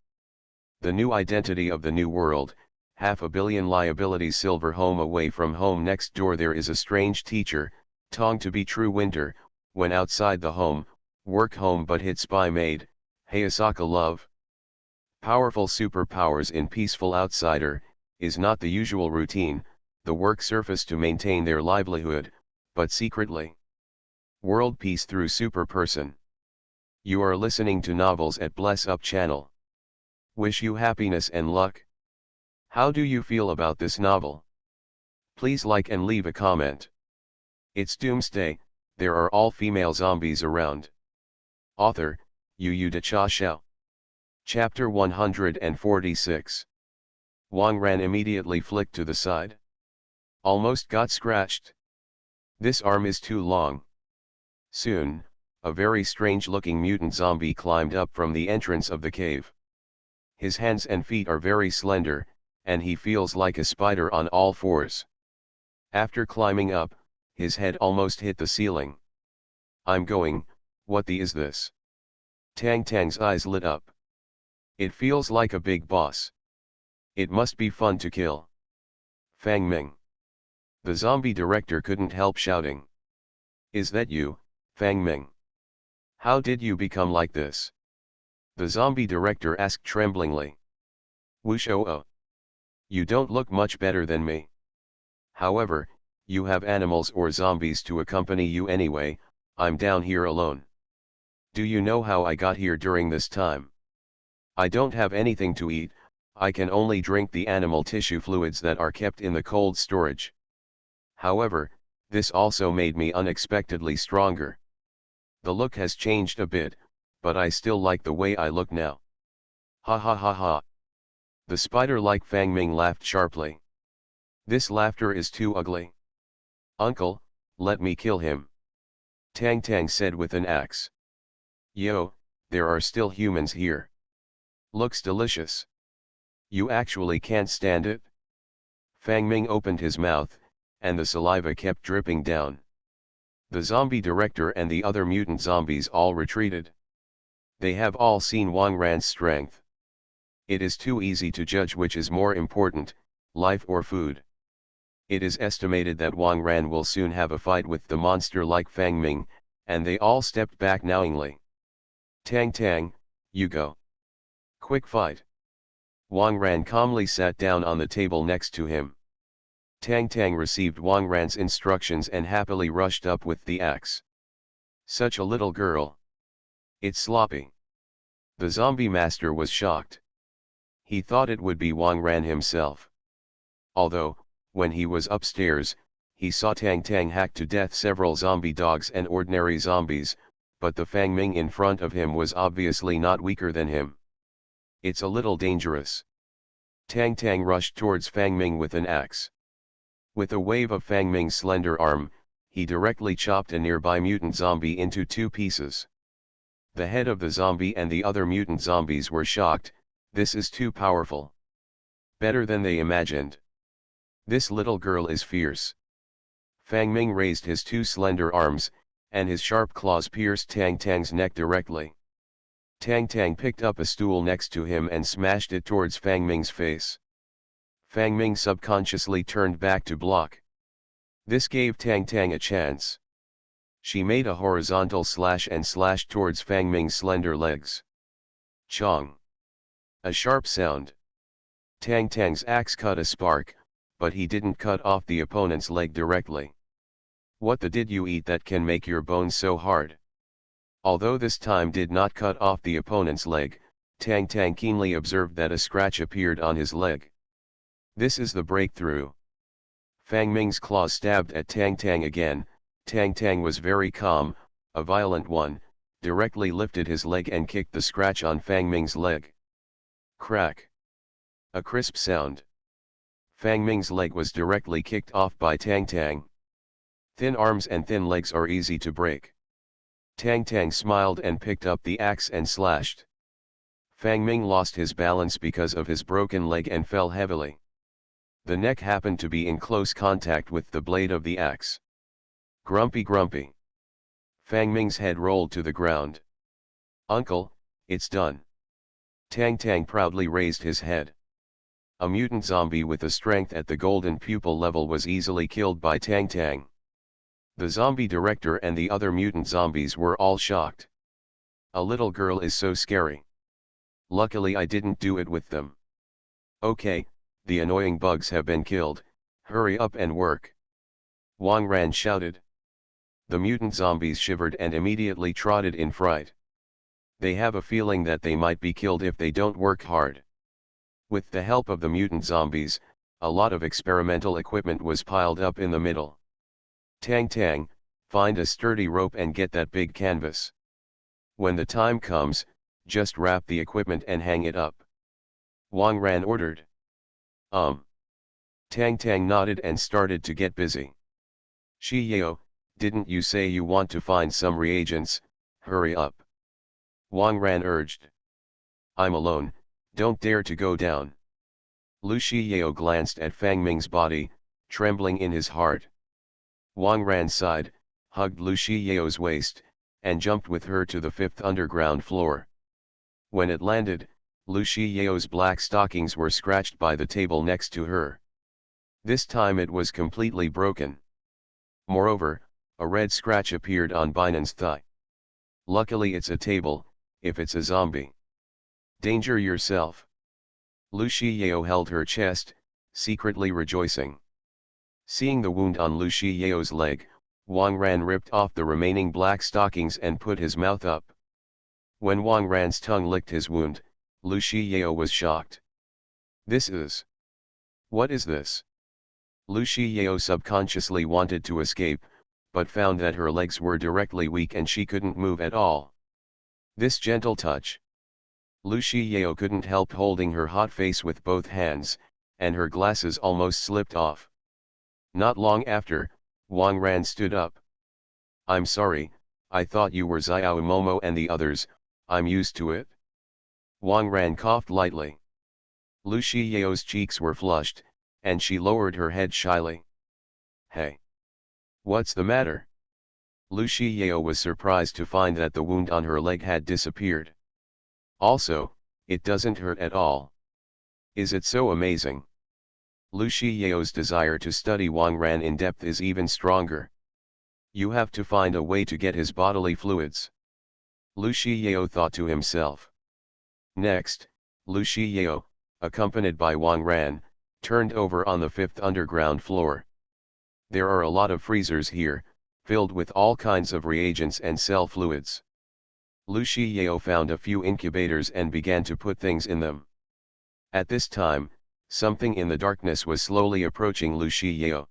The new identity of the new world, 500 million liabilities silver home away from home next door there is a strange teacher, Tong to be true winter, when outside the home, work home but hit spy maid, Hayasaka love. Powerful superpowers in peaceful outsider, is not the usual routine, the work surface to maintain their livelihood, but secretly. World peace through super person. You are listening to novels at Bless Up channel. Wish you happiness and luck. How do you feel about this novel? Please like and leave a comment. It's Doomsday, there are all female zombies around. Author, Yu De Cha Xiao. Chapter 146. Wang Ran immediately flicked to the side. Almost got scratched. This arm is too long. Soon, a very strange-looking mutant zombie climbed up from the entrance of the cave. His hands and feet are very slender, and he feels like a spider on all fours. After climbing up, his head almost hit the ceiling. "I'm going, what the is this?" Tang Tang's eyes lit up. "It feels like a big boss. It must be fun to kill." Fang Ming. The zombie director couldn't help shouting. "Is that you, Fang Ming? How did you become like this?" The zombie director asked tremblingly. "Whoosh oh oh. You don't look much better than me. However, you have animals or zombies to accompany you anyway, I'm down here alone. Do you know how I got here during this time? I don't have anything to eat, I can only drink the animal tissue fluids that are kept in the cold storage. However, this also made me unexpectedly stronger. The look has changed a bit, but I still like the way I look now. Ha ha ha ha." The spider-like Fang Ming laughed sharply. "This laughter is too ugly. Uncle, let me kill him." Tang Tang said with an axe. "Yo, there are still humans here. Looks delicious. You actually can't stand it?" Fang Ming opened his mouth, and the saliva kept dripping down. The zombie director and the other mutant zombies all retreated. They have all seen Wang Ran's strength. It is too easy to judge which is more important, life or food. It is estimated that Wang Ran will soon have a fight with the monster like Fang Ming, and they all stepped back knowingly. "Tang Tang, You go. Quick fight. Wang Ran calmly sat down on the table next to him. Tang Tang received Wang Ran's instructions and happily rushed up with the axe. Such a little girl. It's sloppy. The zombie master was shocked. He thought it would be Wang Ran himself. Although, when he was upstairs, he saw Tang Tang hack to death several zombie dogs and ordinary zombies, but the Fang Ming in front of him was obviously not weaker than him. It's a little dangerous. Tang Tang rushed towards Fang Ming with an axe. With a wave of Fang Ming's slender arm, he directly chopped a nearby mutant zombie into two pieces. The head of the zombie and the other mutant zombies were shocked. This is too powerful. Better than they imagined. This little girl is fierce. Fang Ming raised his two slender arms, and his sharp claws pierced Tang Tang's neck directly. Tang Tang picked up a stool next to him and smashed it towards Fang Ming's face. Fang Ming subconsciously turned back to block. This gave Tang Tang a chance. She made a horizontal slash and slashed towards Fang Ming's slender legs. Chong! A sharp sound. Tang Tang's axe cut a spark, but he didn't cut off the opponent's leg directly. What the did you eat that can make your bones so hard? Although this time did not cut off the opponent's leg, Tang Tang keenly observed that a scratch appeared on his leg. This is the breakthrough. Fang Ming's claws stabbed at Tang Tang again. Tang Tang was very calm, a violent one, directly lifted his leg and kicked the scratch on Fang Ming's leg. Crack. A crisp sound. Fang Ming's leg was directly kicked off by Tang Tang. Thin arms and thin legs are easy to break. Tang Tang smiled and picked up the axe and slashed. Fang Ming lost his balance because of his broken leg and fell heavily. The neck happened to be in close contact with the blade of the axe. Grumpy grumpy. Fang Ming's head rolled to the ground. Uncle, it's done. Tang Tang proudly raised his head. A mutant zombie with a strength at the golden pupil level was easily killed by Tang Tang. The zombie director and the other mutant zombies were all shocked. A little girl is so scary. Luckily I didn't do it with them. Okay, the annoying bugs have been killed, hurry up and work. Wang Ran shouted. The mutant zombies shivered and immediately trotted in fright. They have a feeling that they might be killed if they don't work hard. With the help of the mutant zombies, a lot of experimental equipment was piled up in the middle. Tang Tang, find a sturdy rope and get that big canvas. When the time comes, just wrap the equipment and hang it up. Wang Ran ordered. Tang Tang nodded and started to get busy. Shi Yao, didn't you say you want to find some reagents? Hurry up. Wang Ran urged. I'm alone, don't dare to go down. Lu Shiyao glanced at Fang Ming's body, trembling in his heart. Wang Ran sighed, hugged Lu Shiyao's waist, and jumped with her to the 5th underground floor. When it landed, Lu Shiyao's black stockings were scratched by the table next to her. This time it was completely broken. Moreover, a red scratch appeared on Binan's thigh. Luckily it's a table, if it's a zombie. Danger yourself. Lu Shiyao held her chest, secretly rejoicing. Seeing the wound on Lu Shiyao's leg, Wang Ran ripped off the remaining black stockings and put his mouth up. When Wang Ran's tongue licked his wound, Lu Shiyao was shocked. This is... What is this? Lu Shiyao subconsciously wanted to escape, but found that her legs were directly weak and she couldn't move at all. This gentle touch. Lu Shiyao couldn't help holding her hot face with both hands, and her glasses almost slipped off. Not long after, Wang Ran stood up. I'm sorry, I thought you were Xiao Momo and the others, I'm used to it. Wang Ran coughed lightly. Lu Shiyao's cheeks were flushed, and she lowered her head shyly. Hey! What's the matter? Lu Shiyao was surprised to find that the wound on her leg had disappeared. Also, it doesn't hurt at all. Is it so amazing? Lu Shiyao's desire to study Wang Ran in depth is even stronger. You have to find a way to get his bodily fluids. Lu Shiyao thought to himself. Next, Lu Shiyao, accompanied by Wang Ran, turned over on the 5th underground floor. There are a lot of freezers here, filled with all kinds of reagents and cell fluids. Lu Shiyao found a few incubators and began to put things in them. At this time, something in the darkness was slowly approaching Lu Shiyao.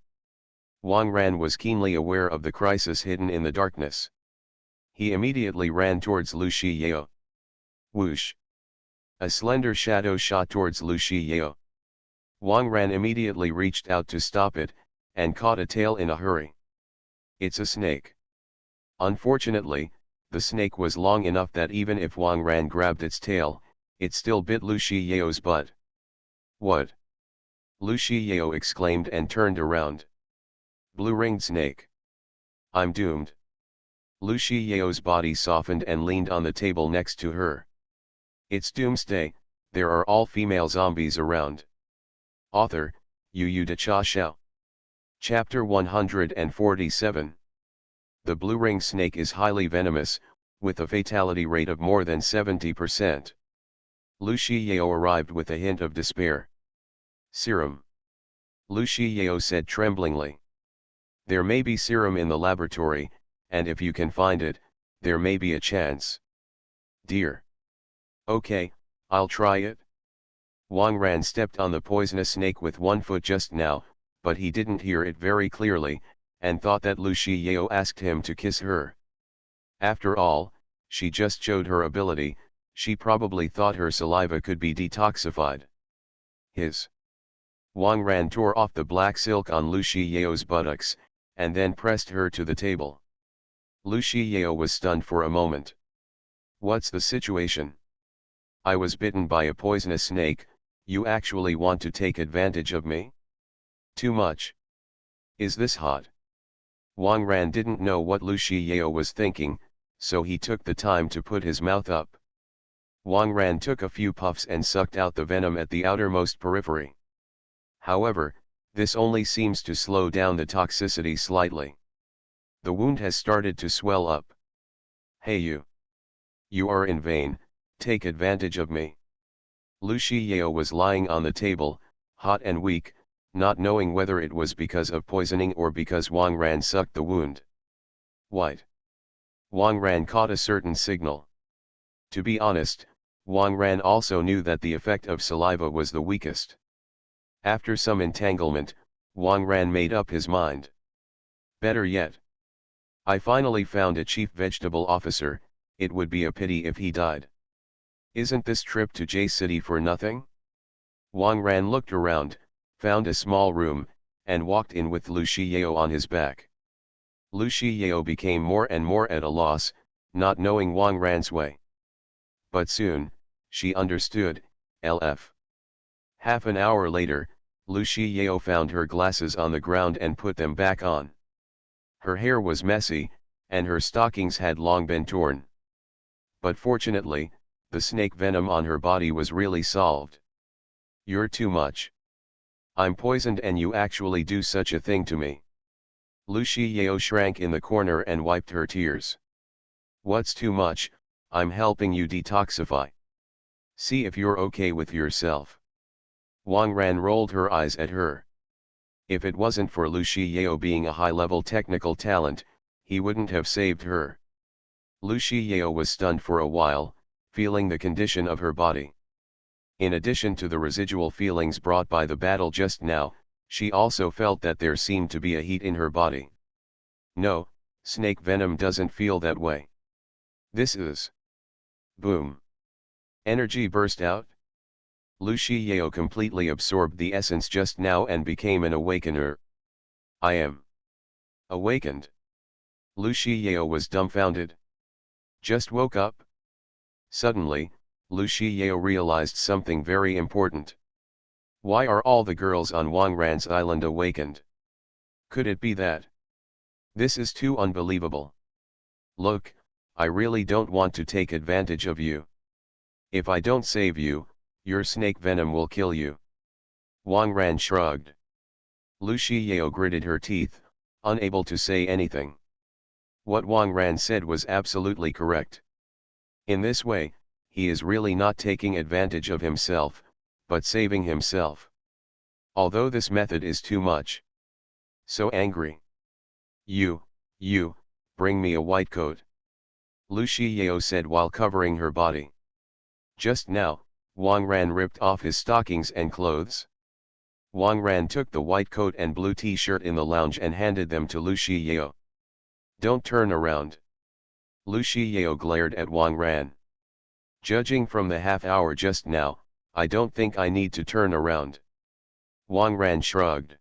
Wang Ran was keenly aware of the crisis hidden in the darkness. He immediately ran towards Lu Shiyao. Whoosh! A slender shadow shot towards Lu Shiyao. Wang Ran immediately reached out to stop it, and caught a tail in a hurry. It's a snake. Unfortunately, the snake was long enough that even if Wang Ran grabbed its tail, it still bit Lu Shiyao's butt. What? Lu Shiyao exclaimed and turned around. Blue-ringed snake. I'm doomed. Lu Shiyao's body softened and leaned on the table next to her. It's Doomsday, there are all female zombies around. Author, Yu De Cha Xiao. Chapter 147. The blue-ringed snake is highly venomous, with a fatality rate of more than 70%. Lu Shiyao arrived with a hint of despair. Serum. Lu Shiyao said tremblingly. There may be serum in the laboratory, and if you can find it, there may be a chance. Dear. Okay, I'll try it. Wang Ran stepped on the poisonous snake with one foot just now, but he didn't hear it very clearly, and thought that Lu Shiyao asked him to kiss her. After all, she just showed her ability, she probably thought her saliva could be detoxified. Wang Ran tore off the black silk on Lu Shiyao's buttocks, and then pressed her to the table. Lu Shiyao was stunned for a moment. What's the situation? I was bitten by a poisonous snake, you actually want to take advantage of me? Too much. Is this hot? Wang Ran didn't know what Lu Shiyao was thinking, so he took the time to put his mouth up. Wang Ran took a few puffs and sucked out the venom at the outermost periphery. However, this only seems to slow down the toxicity slightly. The wound has started to swell up. Hey you! You are in vain, take advantage of me. Lu Shiyao was lying on the table, hot and weak, not knowing whether it was because of poisoning or because Wang Ran sucked the wound. White. Wang Ran caught a certain signal. To be honest, Wang Ran also knew that the effect of saliva was the weakest. After some entanglement, Wang Ran made up his mind. Better yet. I finally found a chief vegetable officer, it would be a pity if he died. Isn't this trip to J City for nothing? Wang Ran looked around, found a small room, and walked in with Lu Shiyao on his back. Lu Shiyao became more and more at a loss, not knowing Wang Ran's way. But soon, she understood, LF. Half an hour later, Lu Shiyao found her glasses on the ground and put them back on. Her hair was messy, and her stockings had long been torn. But fortunately, the snake venom on her body was really solved. You're too much. I'm poisoned and you actually do such a thing to me. Lu Shiyao shrank in the corner and wiped her tears. What's too much? I'm helping you detoxify. See if you're okay with yourself. Wang Ran rolled her eyes at her. If it wasn't for Lu Shiyao being a high-level technical talent, he wouldn't have saved her. Lu Shiyao was stunned for a while, feeling the condition of her body. In addition to the residual feelings brought by the battle just now, she also felt that there seemed to be a heat in her body. No, snake venom doesn't feel that way. This is... Boom. Energy burst out. Lu Shiyao completely absorbed the essence just now and became an awakener. I am awakened. Lu Shiyao was dumbfounded. Just woke up? Suddenly, Lu Shiyao realized something very important. Why are all the girls on Wang Ran's island awakened? Could it be that? This is too unbelievable. Look, I really don't want to take advantage of you. If I don't save you, your snake venom will kill you. Wang Ran shrugged. Lu Shiyao gritted her teeth, unable to say anything. What Wang Ran said was absolutely correct. In this way, he is really not taking advantage of himself, but saving himself. Although this method is too much. So angry. You, bring me a white coat. Lu Shiyao said while covering her body. Just now, Wang Ran ripped off his stockings and clothes. Wang Ran took the white coat and blue t-shirt in the lounge and handed them to Lu Shiyao. Don't turn around. Lu Shiyao glared at Wang Ran. Judging from the half hour just now, I don't think I need to turn around. Wang Ran shrugged.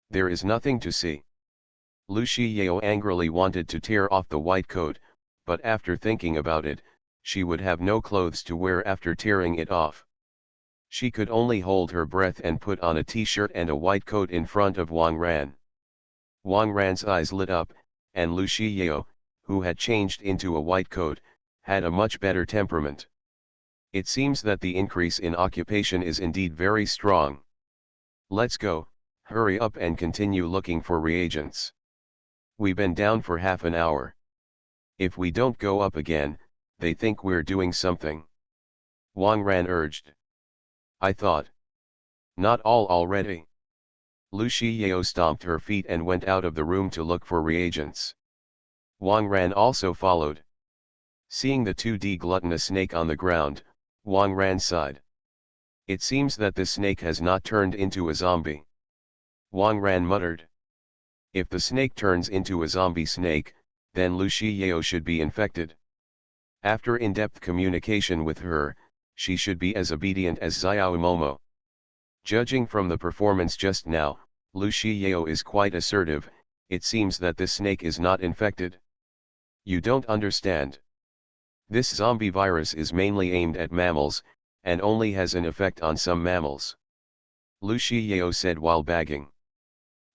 There is nothing to see. Lu Shiyao angrily wanted to tear off the white coat, but after thinking about it, she would have no clothes to wear after tearing it off. She could only hold her breath and put on a t-shirt and a white coat in front of Wang Ran. Wang Ran's eyes lit up, and Lu Shiyao, who had changed into a white coat, had a much better temperament. It seems that the increase in occupation is indeed very strong. Let's go, hurry up and continue looking for reagents. We've been down for half an hour. If we don't go up again, they think we're doing something. Wang Ran urged. I thought. Not all already. Lu Shiyao stomped her feet and went out of the room to look for reagents. Wang Ran also followed. Seeing the 2D gluttonous snake on the ground, Wang Ran sighed. It seems that this snake has not turned into a zombie. Wang Ran muttered. If the snake turns into a zombie snake, then Lu Shiyao should be infected. After in-depth communication with her, she should be as obedient as Xiao Momo. Judging from the performance just now, Lu Shiyao is quite assertive. It seems that this snake is not infected. You don't understand. This zombie virus is mainly aimed at mammals, and only has an effect on some mammals. Lu Shiyao said while bagging.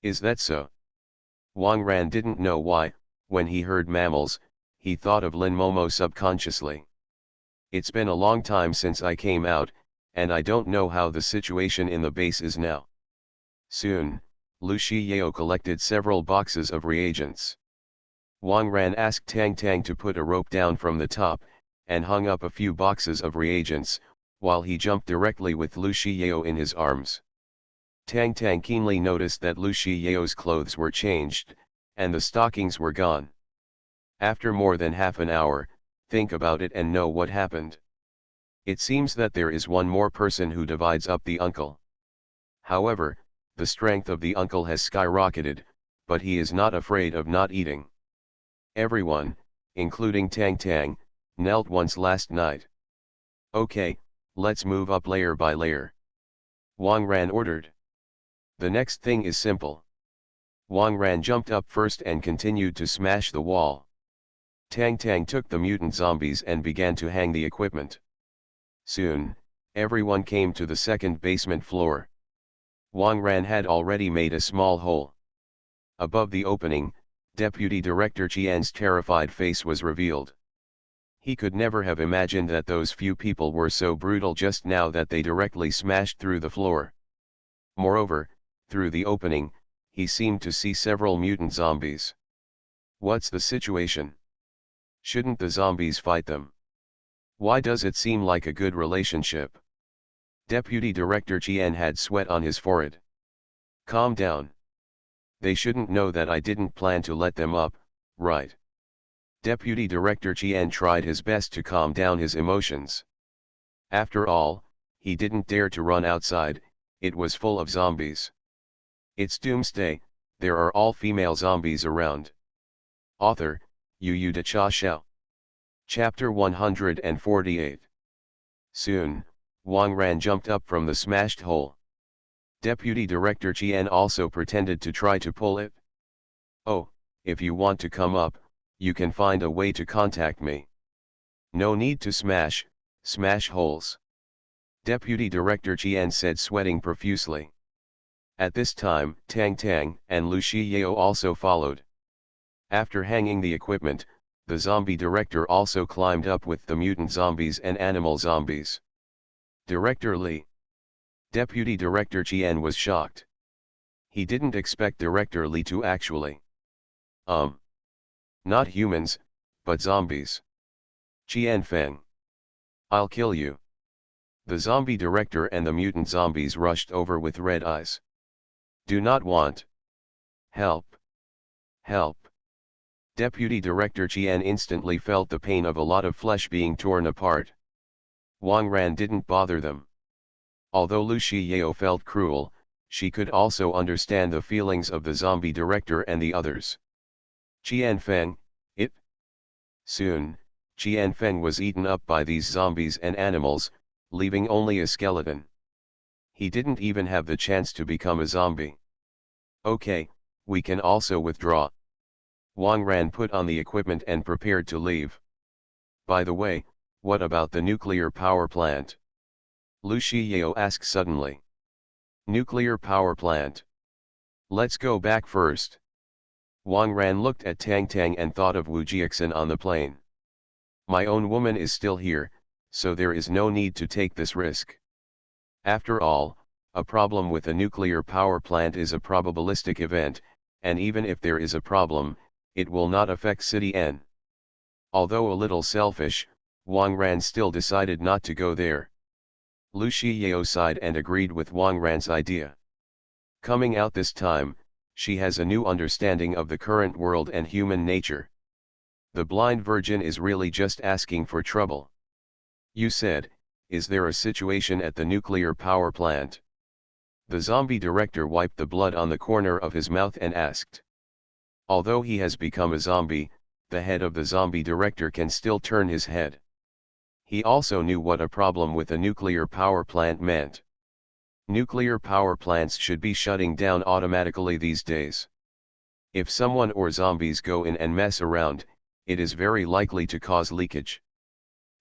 Is that so? Wang Ran didn't know why, when he heard mammals, he thought of Lin Momo subconsciously. It's been a long time since I came out, and I don't know how the situation in the base is now. Soon, Lu Shiyao collected several boxes of reagents. Wang Ran asked Tang Tang to put a rope down from the top, and hung up a few boxes of reagents, while he jumped directly with Lu Shiyao in his arms. Tang Tang keenly noticed that Lu Shiyao's clothes were changed, and the stockings were gone. After more than half an hour, think about it and know what happened. It seems that there is one more person who divides up the uncle. However, the strength of the uncle has skyrocketed, but he is not afraid of not eating. Everyone, including Tang Tang, knelt once last night. Okay, let's move up layer by layer. Wang Ran ordered. The next thing is simple. Wang Ran jumped up first and continued to smash the wall. Tang Tang took the mutant zombies and began to hang the equipment. Soon, everyone came to the second basement floor. Wang Ran had already made a small hole. Above the opening, Deputy Director Qian's terrified face was revealed. He could never have imagined that those few people were so brutal just now that they directly smashed through the floor. Moreover, through the opening, he seemed to see several mutant zombies. What's the situation? Shouldn't the zombies fight them? Why does it seem like a good relationship? Deputy Director Qian had sweat on his forehead. Calm down. They shouldn't know that I didn't plan to let them up, right? Deputy Director Qian tried his best to calm down his emotions. After all, he didn't dare to run outside, it was full of zombies. It's Doomsday, there are all female zombies around. Author, Yu De Cha Xiao. Chapter 148. Soon, Wang Ran jumped up from the smashed hole. Deputy Director Qian also pretended to try to pull it. Oh, if you want to come up, you can find a way to contact me. No need to smash holes. Deputy Director Qian said, sweating profusely. At this time, Tang Tang and Lu Shiyao also followed. After hanging the equipment, the zombie director also climbed up with the mutant zombies and animal zombies. Director Li. Deputy Director Qian was shocked. He didn't expect Director Li to actually. Not humans, but zombies. Qian Feng. I'll kill you. The zombie director and the mutant zombies rushed over with red eyes. Do not want. Help. Help. Deputy Director Qian instantly felt the pain of a lot of flesh being torn apart. Wang Ran didn't bother them. Although Lu Shiyao felt cruel, she could also understand the feelings of the zombie director and the others. Qian Feng, it. Soon, Qian Feng was eaten up by these zombies and animals, leaving only a skeleton. He didn't even have the chance to become a zombie. Okay, we can also withdraw. Wang Ran put on the equipment and prepared to leave. By the way, what about the nuclear power plant? Lu Shiyao asked suddenly. Nuclear power plant. Let's go back first. Wang Ran looked at Tang Tang and thought of Wu Jiaxin on the plane. My own woman is still here, so there is no need to take this risk. After all, a problem with a nuclear power plant is a probabilistic event, and even if there is a problem, it will not affect City N. Although a little selfish, Wang Ran still decided not to go there. Lu Shiyao sighed and agreed with Wang Ran's idea. Coming out this time, she has a new understanding of the current world and human nature. The blind virgin is really just asking for trouble. You said, is there a situation at the nuclear power plant? The zombie director wiped the blood on the corner of his mouth and asked. Although he has become a zombie, the head of the zombie director can still turn his head. He also knew what a problem with a nuclear power plant meant. Nuclear power plants should be shutting down automatically these days. If someone or zombies go in and mess around, it is very likely to cause leakage.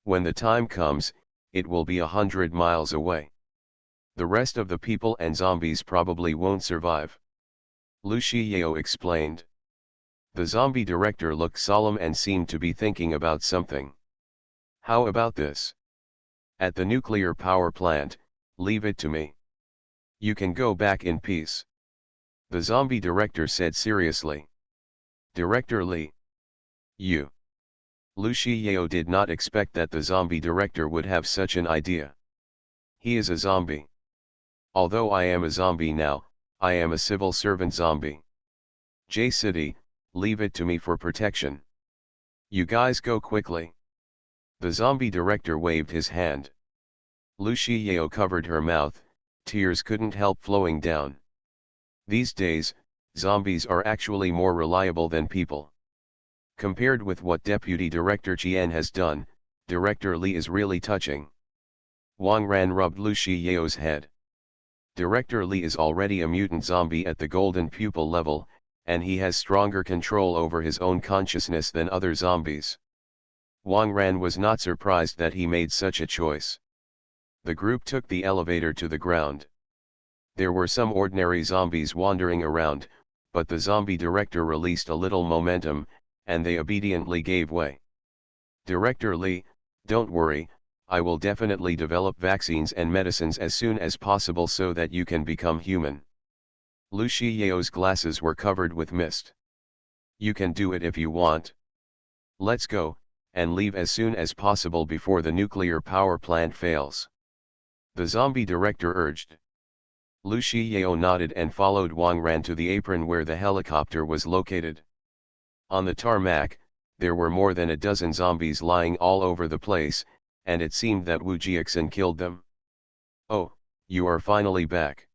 When the time comes, it will be 100 miles away. The rest of the people and zombies probably won't survive. Lu Shiyao explained. The zombie director looked solemn and seemed to be thinking about something. How about this? At the nuclear power plant, leave it to me. You can go back in peace. The zombie director said seriously. Director Li. You. Lu Shiyao did not expect that the zombie director would have such an idea. He is a zombie. Although I am a zombie now, I am a civil servant zombie. J City, leave it to me for protection. You guys go quickly. The zombie director waved his hand. Lu Shiyao covered her mouth, tears couldn't help flowing down. These days, zombies are actually more reliable than people. Compared with what Deputy Director Qian has done, Director Li is really touching. Wang Ran rubbed Lu Shiyao's head. Director Li is already a mutant zombie at the golden pupil level, and he has stronger control over his own consciousness than other zombies. Wang Ran was not surprised that he made such a choice. The group took the elevator to the ground. There were some ordinary zombies wandering around, but the zombie director released a little momentum, and they obediently gave way. Director Li, don't worry, I will definitely develop vaccines and medicines as soon as possible so that you can become human. Lu Shiyao's glasses were covered with mist. You can do it if you want. Let's go, and leave as soon as possible before the nuclear power plant fails. The zombie director urged. Lu Shiyao nodded and followed Wang Ran to the apron where the helicopter was located. On the tarmac, there were more than a dozen zombies lying all over the place, and it seemed that Wu Jiaxin killed them. Oh, you are finally back.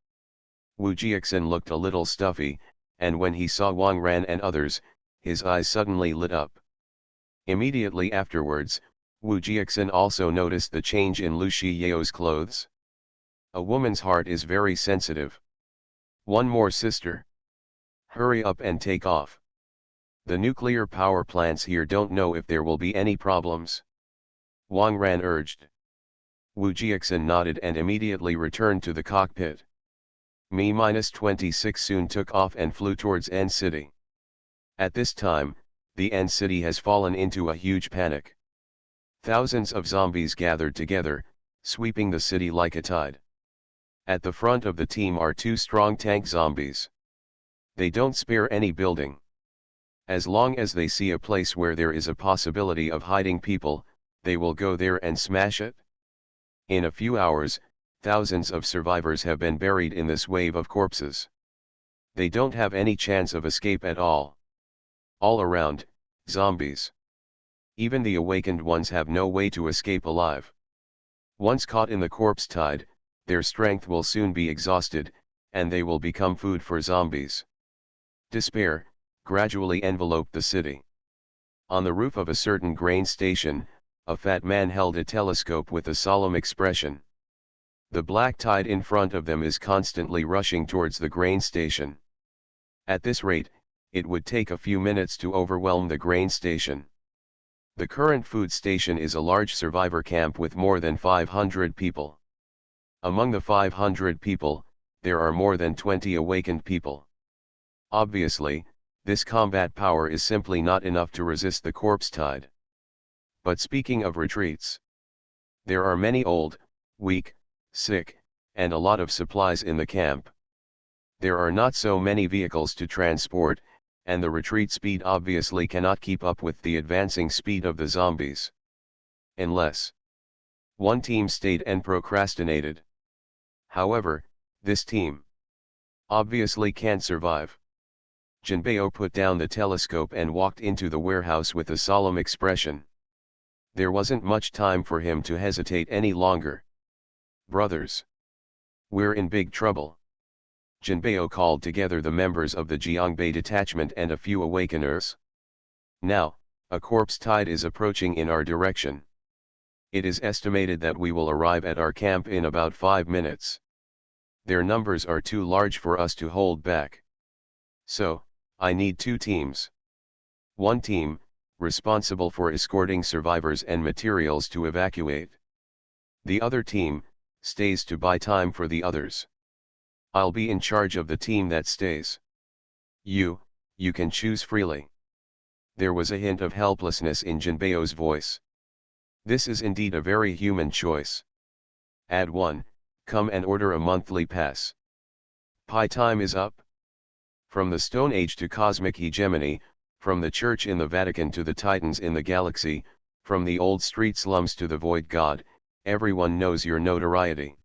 Wu Jiaxin looked a little stuffy, and when he saw Wang Ran and others, his eyes suddenly lit up. Immediately afterwards, Wu Jiaxin also noticed the change in Lu Shiyao's clothes. A woman's heart is very sensitive. One more, sister. Hurry up and take off. The nuclear power plants here don't know if there will be any problems. Wang Ran urged. Wu Jiaxin nodded and immediately returned to the cockpit. Mi-26 soon took off and flew towards N City. At this time, the N City has fallen into a huge panic. Thousands of zombies gathered together, sweeping the city like a tide. At the front of the team are two strong tank zombies. They don't spare any building. As long as they see a place where there is a possibility of hiding people, they will go there and smash it. In a few hours, thousands of survivors have been buried in this wave of corpses. They don't have any chance of escape at all. All around, zombies. Even the awakened ones have no way to escape alive. Once caught in the corpse tide, their strength will soon be exhausted, and they will become food for zombies. Despair gradually enveloped the city. On the roof of a certain grain station, a fat man held a telescope with a solemn expression. The black tide in front of them is constantly rushing towards the grain station. At this rate, it would take a few minutes to overwhelm the grain station. The current food station is a large survivor camp with more than 500 people. Among the 500 people, there are more than 20 awakened people. Obviously, this combat power is simply not enough to resist the corpse tide. But speaking of retreats, there are many old, weak, sick, and a lot of supplies in the camp. There are not so many vehicles to transport, and the retreat speed obviously cannot keep up with the advancing speed of the zombies. Unless one team stayed and procrastinated. However, this team obviously can't survive. Jinbei put down the telescope and walked into the warehouse with a solemn expression. There wasn't much time for him to hesitate any longer. Brothers, we're in big trouble. Jinbei called together the members of the Jiangbei detachment and a few awakeners. Now, a corpse tide is approaching in our direction. It is estimated that we will arrive at our camp in about 5 minutes. Their numbers are too large for us to hold back. So, I need 2 teams. One team, responsible for escorting survivors and materials to evacuate. The other team, stays to buy time for the others. I'll be in charge of the team that stays. You can choose freely. There was a hint of helplessness in Jinbei's voice. This is indeed a very human choice. Add 1, come and order a monthly pass. Pi time is up. From the Stone Age to cosmic hegemony, from the Church in the Vatican to the Titans in the galaxy, from the old street slums to the void god, everyone knows your notoriety.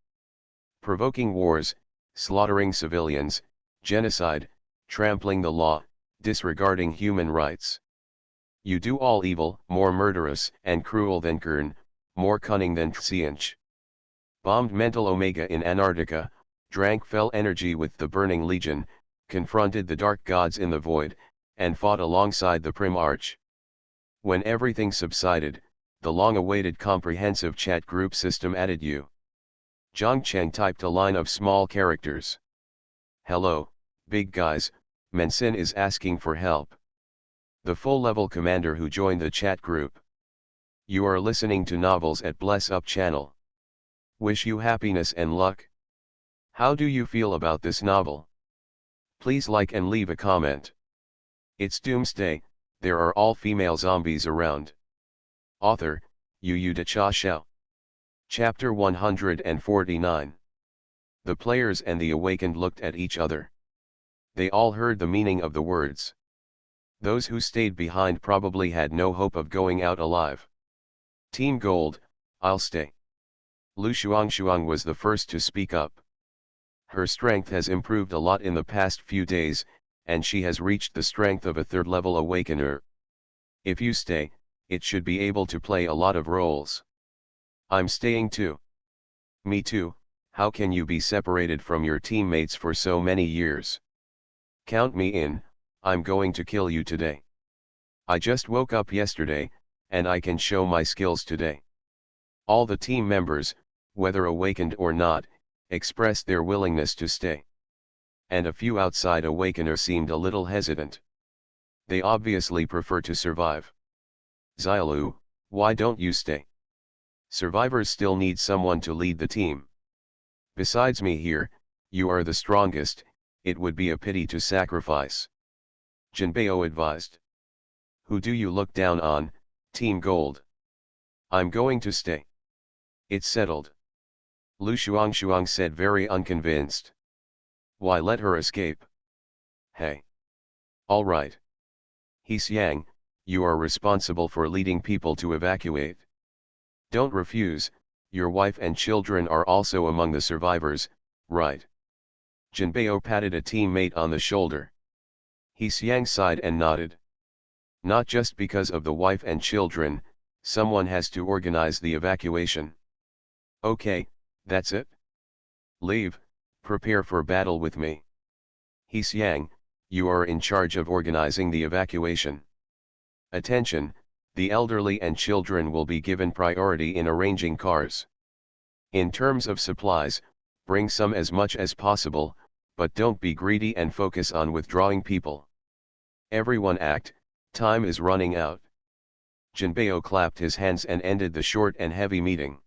Provoking wars, slaughtering civilians, genocide, trampling the law, disregarding human rights. You do all evil, more murderous and cruel than Kern, more cunning than Xianch. Bombed mental Omega in Antarctica, drank fell energy with the Burning Legion, confronted the dark gods in the void, and fought alongside the Prim Arch. When everything subsided, the long-awaited comprehensive chat group system added you. Zhang Cheng typed a line of small characters. Hello, big guys, Mensin is asking for help. The full-level commander who joined the chat group. You are listening to Novels at Bless Up channel. Wish you happiness and luck. How do you feel about this novel? Please like and leave a comment. It's Doomsday, there are all-female zombies around. Author, Yu De Cha Xiao. Chapter 149. The players and the awakened looked at each other. They all heard the meaning of the words. Those who stayed behind probably had no hope of going out alive. Team Gold, I'll stay. Lu Shuang was the first to speak up. Her strength has improved a lot in the past few days, and she has reached the strength of a third-level awakener. If you stay, it should be able to play a lot of roles. I'm staying too. Me too, how can you be separated from your teammates for so many years? Count me in, I'm going to kill you today. I just woke up yesterday, and I can show my skills today. All the team members, whether awakened or not, expressed their willingness to stay. And a few outside awakeners seemed a little hesitant. They obviously prefer to survive. Xiaolu, why don't you stay? Survivors still need someone to lead the team. Besides me here, you are the strongest, it would be a pity to sacrifice. Jinbei advised. Who do you look down on, Team Gold? I'm going to stay. It's settled. Lu Shuang said very unconvinced. Why let her escape? Hey. All right. He Xiang, you are responsible for leading people to evacuate. Don't refuse, Your wife and children are also among the survivors, right? Jinbei patted a teammate on the shoulder. He Xiang sighed and nodded. Not just because of the wife and children, someone has to organize the evacuation. Okay, that's it. Leave, prepare for battle with me. He Xiang, you are in charge of organizing the evacuation. Attention, the elderly and children will be given priority in arranging cars. In terms of supplies, bring some as much as possible, but don't be greedy and focus on withdrawing people. Everyone act, time is running out. Jinbei clapped his hands and ended the short and heavy meeting.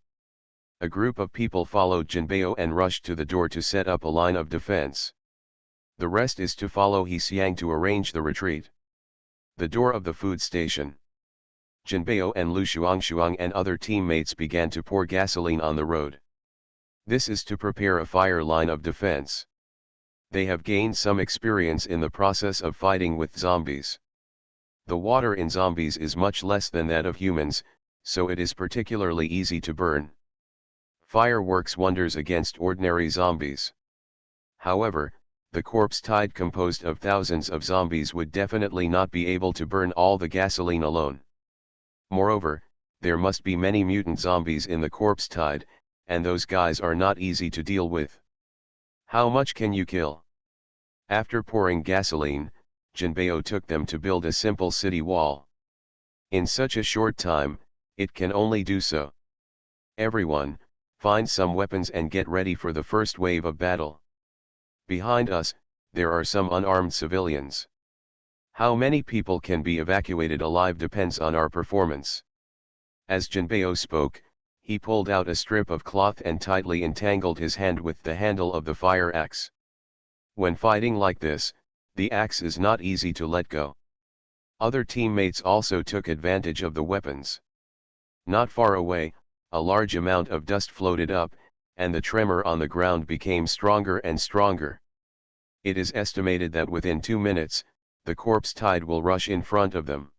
A group of people followed Jinbei and rushed to the door to set up a line of defense. The rest is to follow He Xiang to arrange the retreat. The door of the food station. Jinbei and Lu Shuang and other teammates began to pour gasoline on the road. This is to prepare a fire line of defense. They have gained some experience in the process of fighting with zombies. The water in zombies is much less than that of humans, so it is particularly easy to burn. Fire works wonders against ordinary zombies. However, the corpse tide composed of thousands of zombies would definitely not be able to burn all the gasoline alone. Moreover, there must be many mutant zombies in the corpse tide, and those guys are not easy to deal with. How much can you kill? After pouring gasoline, Jinbei took them to build a simple city wall. In such a short time, it can only do so. Everyone, find some weapons and get ready for the first wave of battle. Behind us, there are some unarmed civilians. How many people can be evacuated alive depends on our performance. As Jinbei spoke, he pulled out a strip of cloth and tightly entangled his hand with the handle of the fire axe. When fighting like this, the axe is not easy to let go. Other teammates also took advantage of the weapons. Not far away, a large amount of dust floated up, and the tremor on the ground became stronger and stronger. It is estimated that within 2 minutes, the corpse tide will rush in front of them.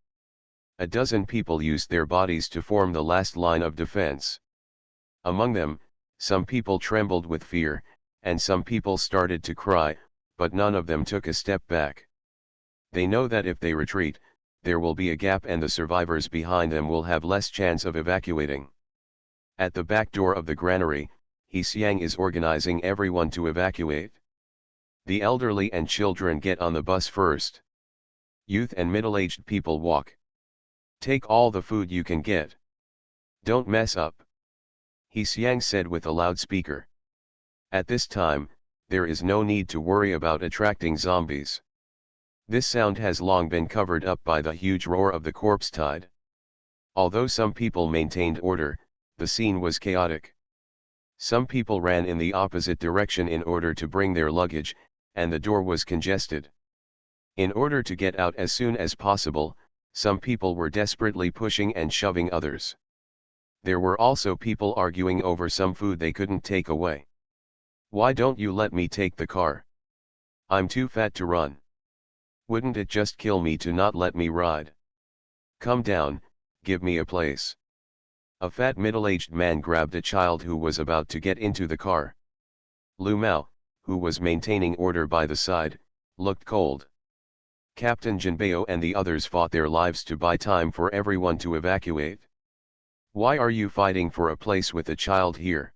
A dozen people used their bodies to form the last line of defense. Among them, some people trembled with fear, and some people started to cry, but none of them took a step back. They know that if they retreat, there will be a gap and the survivors behind them will have less chance of evacuating. At the back door of the granary, He Xiang is organizing everyone to evacuate. The elderly and children get on the bus first. Youth and middle-aged people walk. Take all the food you can get. Don't mess up. He Xiang said with a loudspeaker. At this time, there is no need to worry about attracting zombies. This sound has long been covered up by the huge roar of the corpse tide. Although some people maintained order, the scene was chaotic. Some people ran in the opposite direction in order to bring their luggage, and the door was congested. In order to get out as soon as possible, some people were desperately pushing and shoving others. There were also people arguing over some food they couldn't take away. Why don't you let me take the car? I'm too fat to run. Wouldn't it just kill me to not let me ride? Come down, give me a place. A fat middle-aged man grabbed a child who was about to get into the car. Lu Mao, who was maintaining order by the side, looked cold. Captain Jinbei and the others fought their lives to buy time for everyone to evacuate. Why are you fighting for a place with a child here?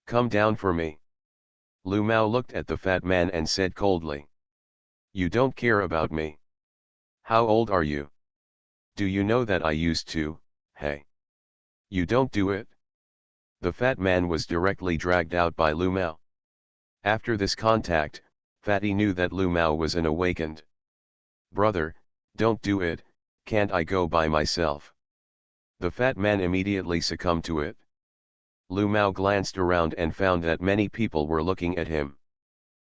Come down for me. Lu Mao looked at the fat man and said coldly. You don't care about me. How old are you? Do you know that I used to, hey? You don't do it. The fat man was directly dragged out by Lu Mao. After this contact, Fatty knew that Lu Mao was an awakened. Brother, don't do it, can't I go by myself? The fat man immediately succumbed to it. Lu Mao glanced around and found that many people were looking at him.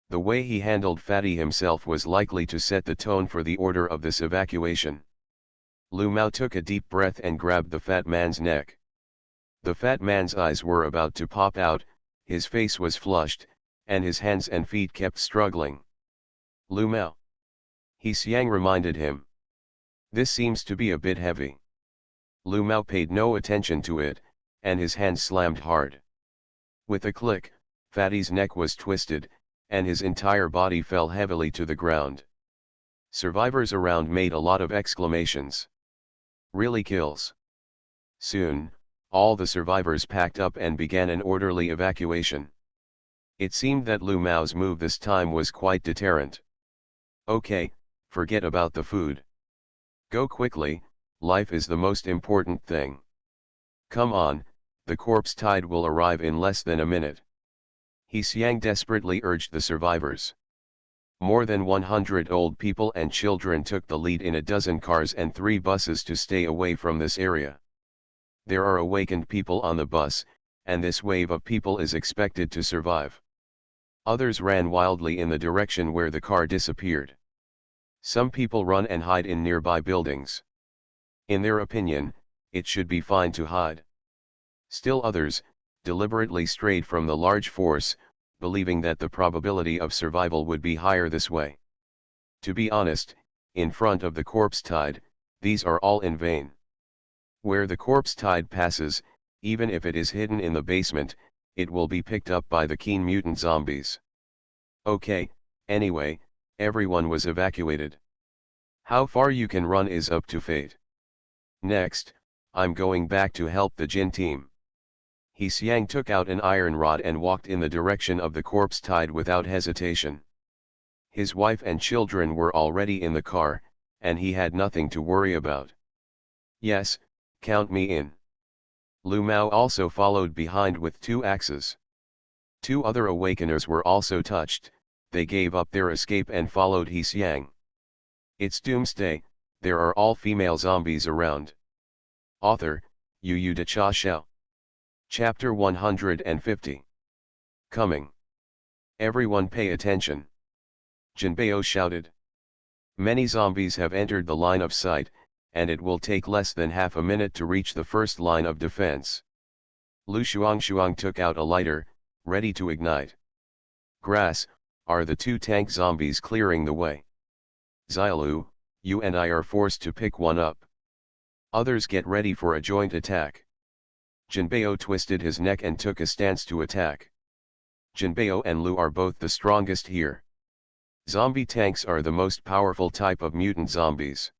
The way he handled Fatty himself was likely to set the tone for the order of this evacuation. Lu Mao took a deep breath and grabbed the fat man's neck. The fat man's eyes were about to pop out, his face was flushed, and his hands and feet kept struggling. Lu Mao. He Xiang reminded him. This seems to be a bit heavy. Lu Mao paid no attention to it, and his hand slammed hard. With a click, Fatty's neck was twisted, and his entire body fell heavily to the ground. Survivors around made a lot of exclamations. Really kills. Soon, all the survivors packed up and began an orderly evacuation. It seemed that Lu Mao's move this time was quite deterrent. Okay, forget about the food. Go quickly, life is the most important thing. Come on, the corpse tide will arrive in less than a minute. He Xiang desperately urged the survivors. More than 100 old people and children took the lead in a dozen cars and 3 buses to stay away from this area. There are awakened people on the bus, and this wave of people is expected to survive. Others ran wildly in the direction where the car disappeared. Some people run and hide in nearby buildings. In their opinion, it should be fine to hide. Still others, deliberately strayed from the large force, believing that the probability of survival would be higher this way. To be honest, in front of the corpse tide, these are all in vain. Where the corpse tide passes, even if it is hidden in the basement, it will be picked up by the keen mutant zombies. Okay, anyway, everyone was evacuated. How far you can run is up to fate. Next, I'm going back to help the Jin team. He Xiang took out an iron rod and walked in the direction of the corpse tide without hesitation. His wife and children were already in the car, and he had nothing to worry about. Yes, count me in. Lu Mao also followed behind with 2 axes. 2 other awakeners were also touched, they gave up their escape and followed He Xiang. It's Doomsday, there are all female zombies around. Author, Yu De Cha Xiao. Chapter 150. Coming. Everyone pay attention. Jinbei shouted. Many zombies have entered the line of sight, and it will take less than half a minute to reach the first line of defense. Lu Shuang took out a lighter, ready to ignite. Grass, are the 2 tank zombies clearing the way? Xiaolu, you and I are forced to pick one up. Others get ready for a joint attack. Jinbei twisted his neck and took a stance to attack. Jinbei and Lu are both the strongest here. Zombie tanks are the most powerful type of mutant zombies.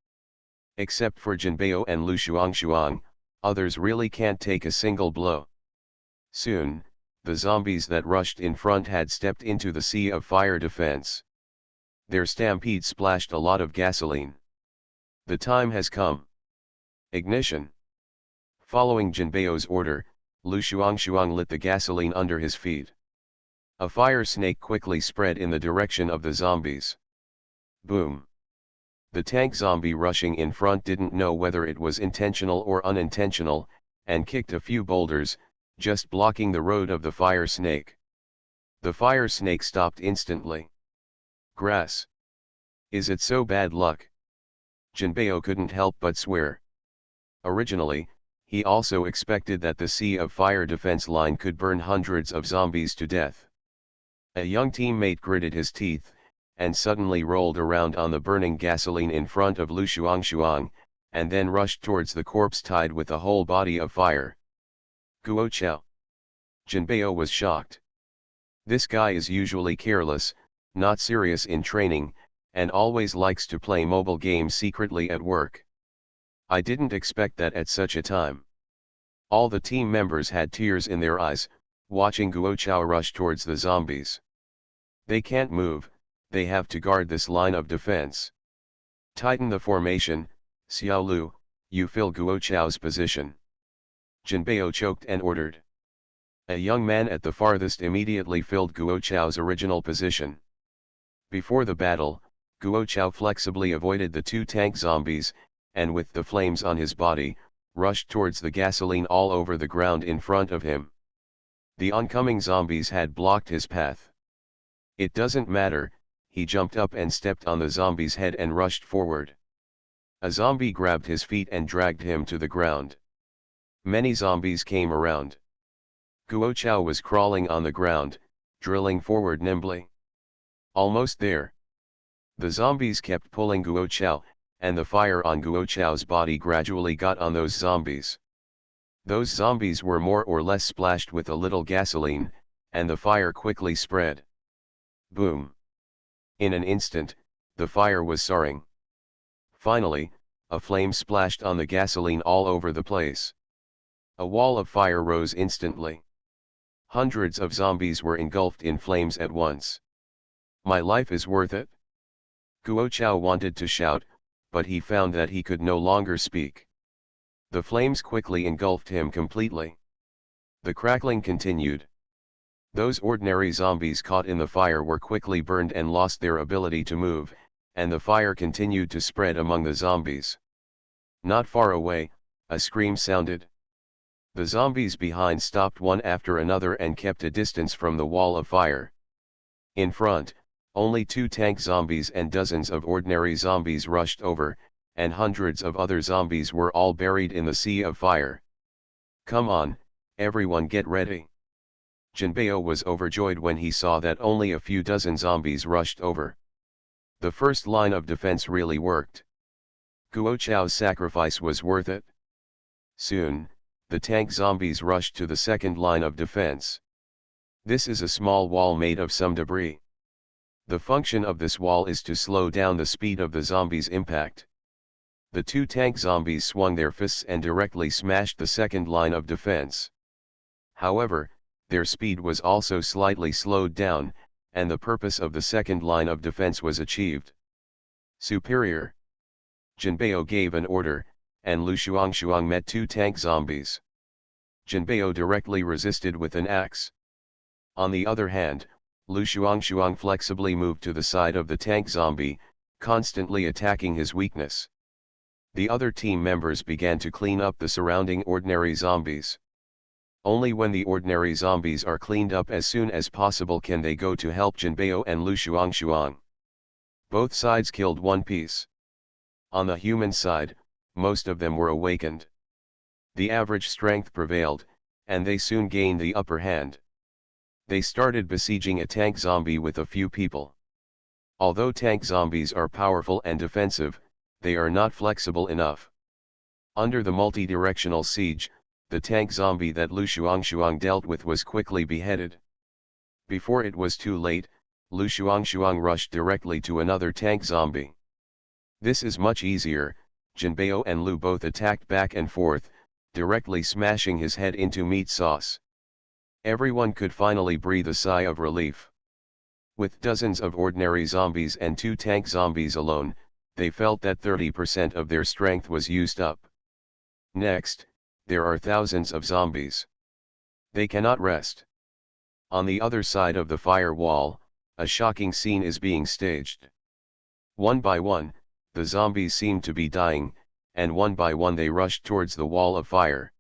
Except for Jinbei and Lu Shuang, others really can't take a single blow. Soon, the zombies that rushed in front had stepped into the sea of fire defense. Their stampede splashed a lot of gasoline. The time has come. Ignition. Following Jinbei's order, Lu Shuang lit the gasoline under his feet. A fire snake quickly spread in the direction of the zombies. Boom. The tank zombie rushing in front didn't know whether it was intentional or unintentional, and kicked a few boulders, just blocking the road of the fire snake. The fire snake stopped instantly. Grass. Is it so bad luck? Jinbei couldn't help but swear. Originally, he also expected that the sea of fire defense line could burn hundreds of zombies to death. A young teammate gritted his teeth, and suddenly rolled around on the burning gasoline in front of Lu Shuang, and then rushed towards the corpse tide with a whole body of fire. Guo Chao. Jinbei was shocked. This guy is usually careless, not serious in training, and always likes to play mobile games secretly at work. I didn't expect that at such a time. All the team members had tears in their eyes, watching Guo Chao rush towards the zombies. They can't move, they have to guard this line of defense. Tighten the formation, Xiaolu, you fill Guo Chao's position. Jinbei choked and ordered. A young man at the farthest immediately filled Guo Chao's original position. Before the battle, Guo Chao flexibly avoided the 2 tank zombies, and with the flames on his body, rushed towards the gasoline all over the ground in front of him. The oncoming zombies had blocked his path. It doesn't matter, he jumped up and stepped on the zombie's head and rushed forward. A zombie grabbed his feet and dragged him to the ground. Many zombies came around. Guo Chao was crawling on the ground, drilling forward nimbly. Almost there. The zombies kept pulling Guo Chao, and the fire on Guo Chao's body gradually got on those zombies. Those zombies were more or less splashed with a little gasoline, and the fire quickly spread. Boom! In an instant, the fire was soaring. Finally, a flame splashed on the gasoline all over the place. A wall of fire rose instantly. Hundreds of zombies were engulfed in flames at once. My life is worth it. Guo Chao wanted to shout, but he found that he could no longer speak. The flames quickly engulfed him completely. The crackling continued. Those ordinary zombies caught in the fire were quickly burned and lost their ability to move, and the fire continued to spread among the zombies. Not far away, a scream sounded. The zombies behind stopped one after another and kept a distance from the wall of fire. In front, only 2 tank zombies and dozens of ordinary zombies rushed over, and hundreds of other zombies were all buried in the sea of fire. Come on, everyone get ready. Jinbei was overjoyed when he saw that only a few dozen zombies rushed over. The first line of defense really worked. Guo Chao's sacrifice was worth it. Soon, the tank zombies rushed to the second line of defense. This is a small wall made of some debris. The function of this wall is to slow down the speed of the zombies' impact. The 2 tank zombies swung their fists and directly smashed the second line of defense. However, their speed was also slightly slowed down, and the purpose of the second line of defense was achieved. Superior. Jinbei gave an order, and Lu Shuang met 2 tank zombies. Jinbei directly resisted with an axe. On the other hand, Lu Shuang flexibly moved to the side of the tank zombie, constantly attacking his weakness. The other team members began to clean up the surrounding ordinary zombies. Only when the ordinary zombies are cleaned up as soon as possible can they go to help Jinbei and Lu Shuang. Both sides killed one piece. On the human side, most of them were awakened. The average strength prevailed, and they soon gained the upper hand. They started besieging a tank zombie with a few people. Although tank zombies are powerful and defensive, they are not flexible enough. Under the multi-directional siege, the tank zombie that Lu Shuang dealt with was quickly beheaded. Before it was too late, Lu Shuang rushed directly to another tank zombie. This is much easier. Jinbei and Lu both attacked back and forth, directly smashing his head into meat sauce. Everyone could finally breathe a sigh of relief. With dozens of ordinary zombies and 2 tank zombies alone, they felt that 30% of their strength was used up. Next, there are thousands of zombies. They cannot rest. On the other side of the fire wall, a shocking scene is being staged. One by one, the zombies seemed to be dying, and one by one they rushed towards the wall of fire.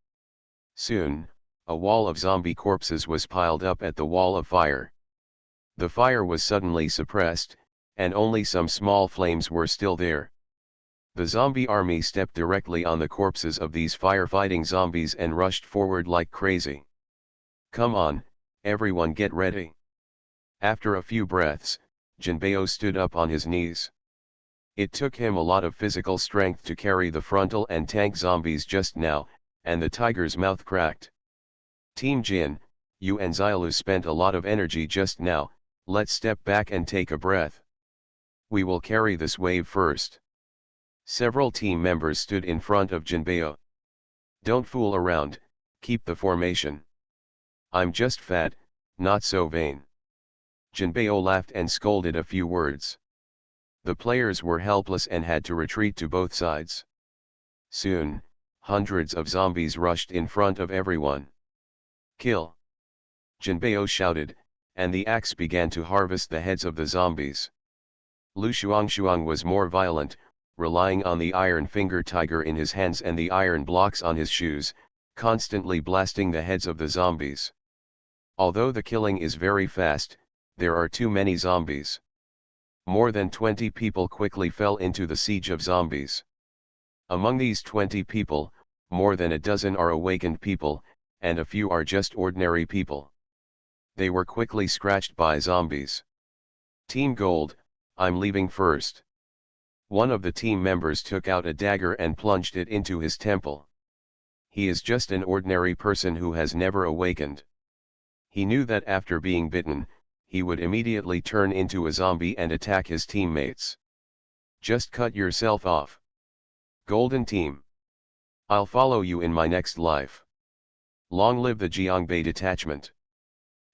Soon, a wall of zombie corpses was piled up at the wall of fire. The fire was suddenly suppressed, and only some small flames were still there. The zombie army stepped directly on the corpses of these firefighting zombies and rushed forward like crazy. Come on, everyone get ready. After a few breaths, Jinbei stood up on his knees. It took him a lot of physical strength to carry the frontal and tank zombies just now, and the tiger's mouth cracked. Team Jin, you and Xiaolu spent a lot of energy just now, let's step back and take a breath. We will carry this wave first. Several team members stood in front of Jinbei. Don't fool around, keep the formation. I'm just fat, not so vain. Jinbei laughed and scolded a few words. The players were helpless and had to retreat to both sides. Soon, hundreds of zombies rushed in front of everyone. Kill! Jinbei shouted, and the axe began to harvest the heads of the zombies. Lu Shuang was more violent, relying on the iron finger tiger in his hands and the iron blocks on his shoes, constantly blasting the heads of the zombies. Although the killing is very fast, there are too many zombies. More than 20 people quickly fell into the siege of zombies. Among these 20 people, more than a dozen are awakened people, and a few are just ordinary people. They were quickly scratched by zombies. Team Gold, I'm leaving first. One of the team members took out a dagger and plunged it into his temple. He is just an ordinary person who has never awakened. He knew that after being bitten, he would immediately turn into a zombie and attack his teammates. Just cut yourself off. Golden Team. I'll follow you in my next life. Long live the Jiangbei detachment.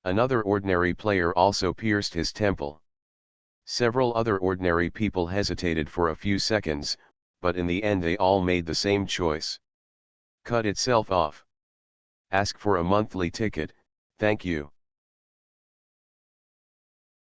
Another ordinary player also pierced his temple. Several other ordinary people hesitated for a few seconds, but in the end they all made the same choice. Cut itself off. Ask for a monthly ticket, thank you.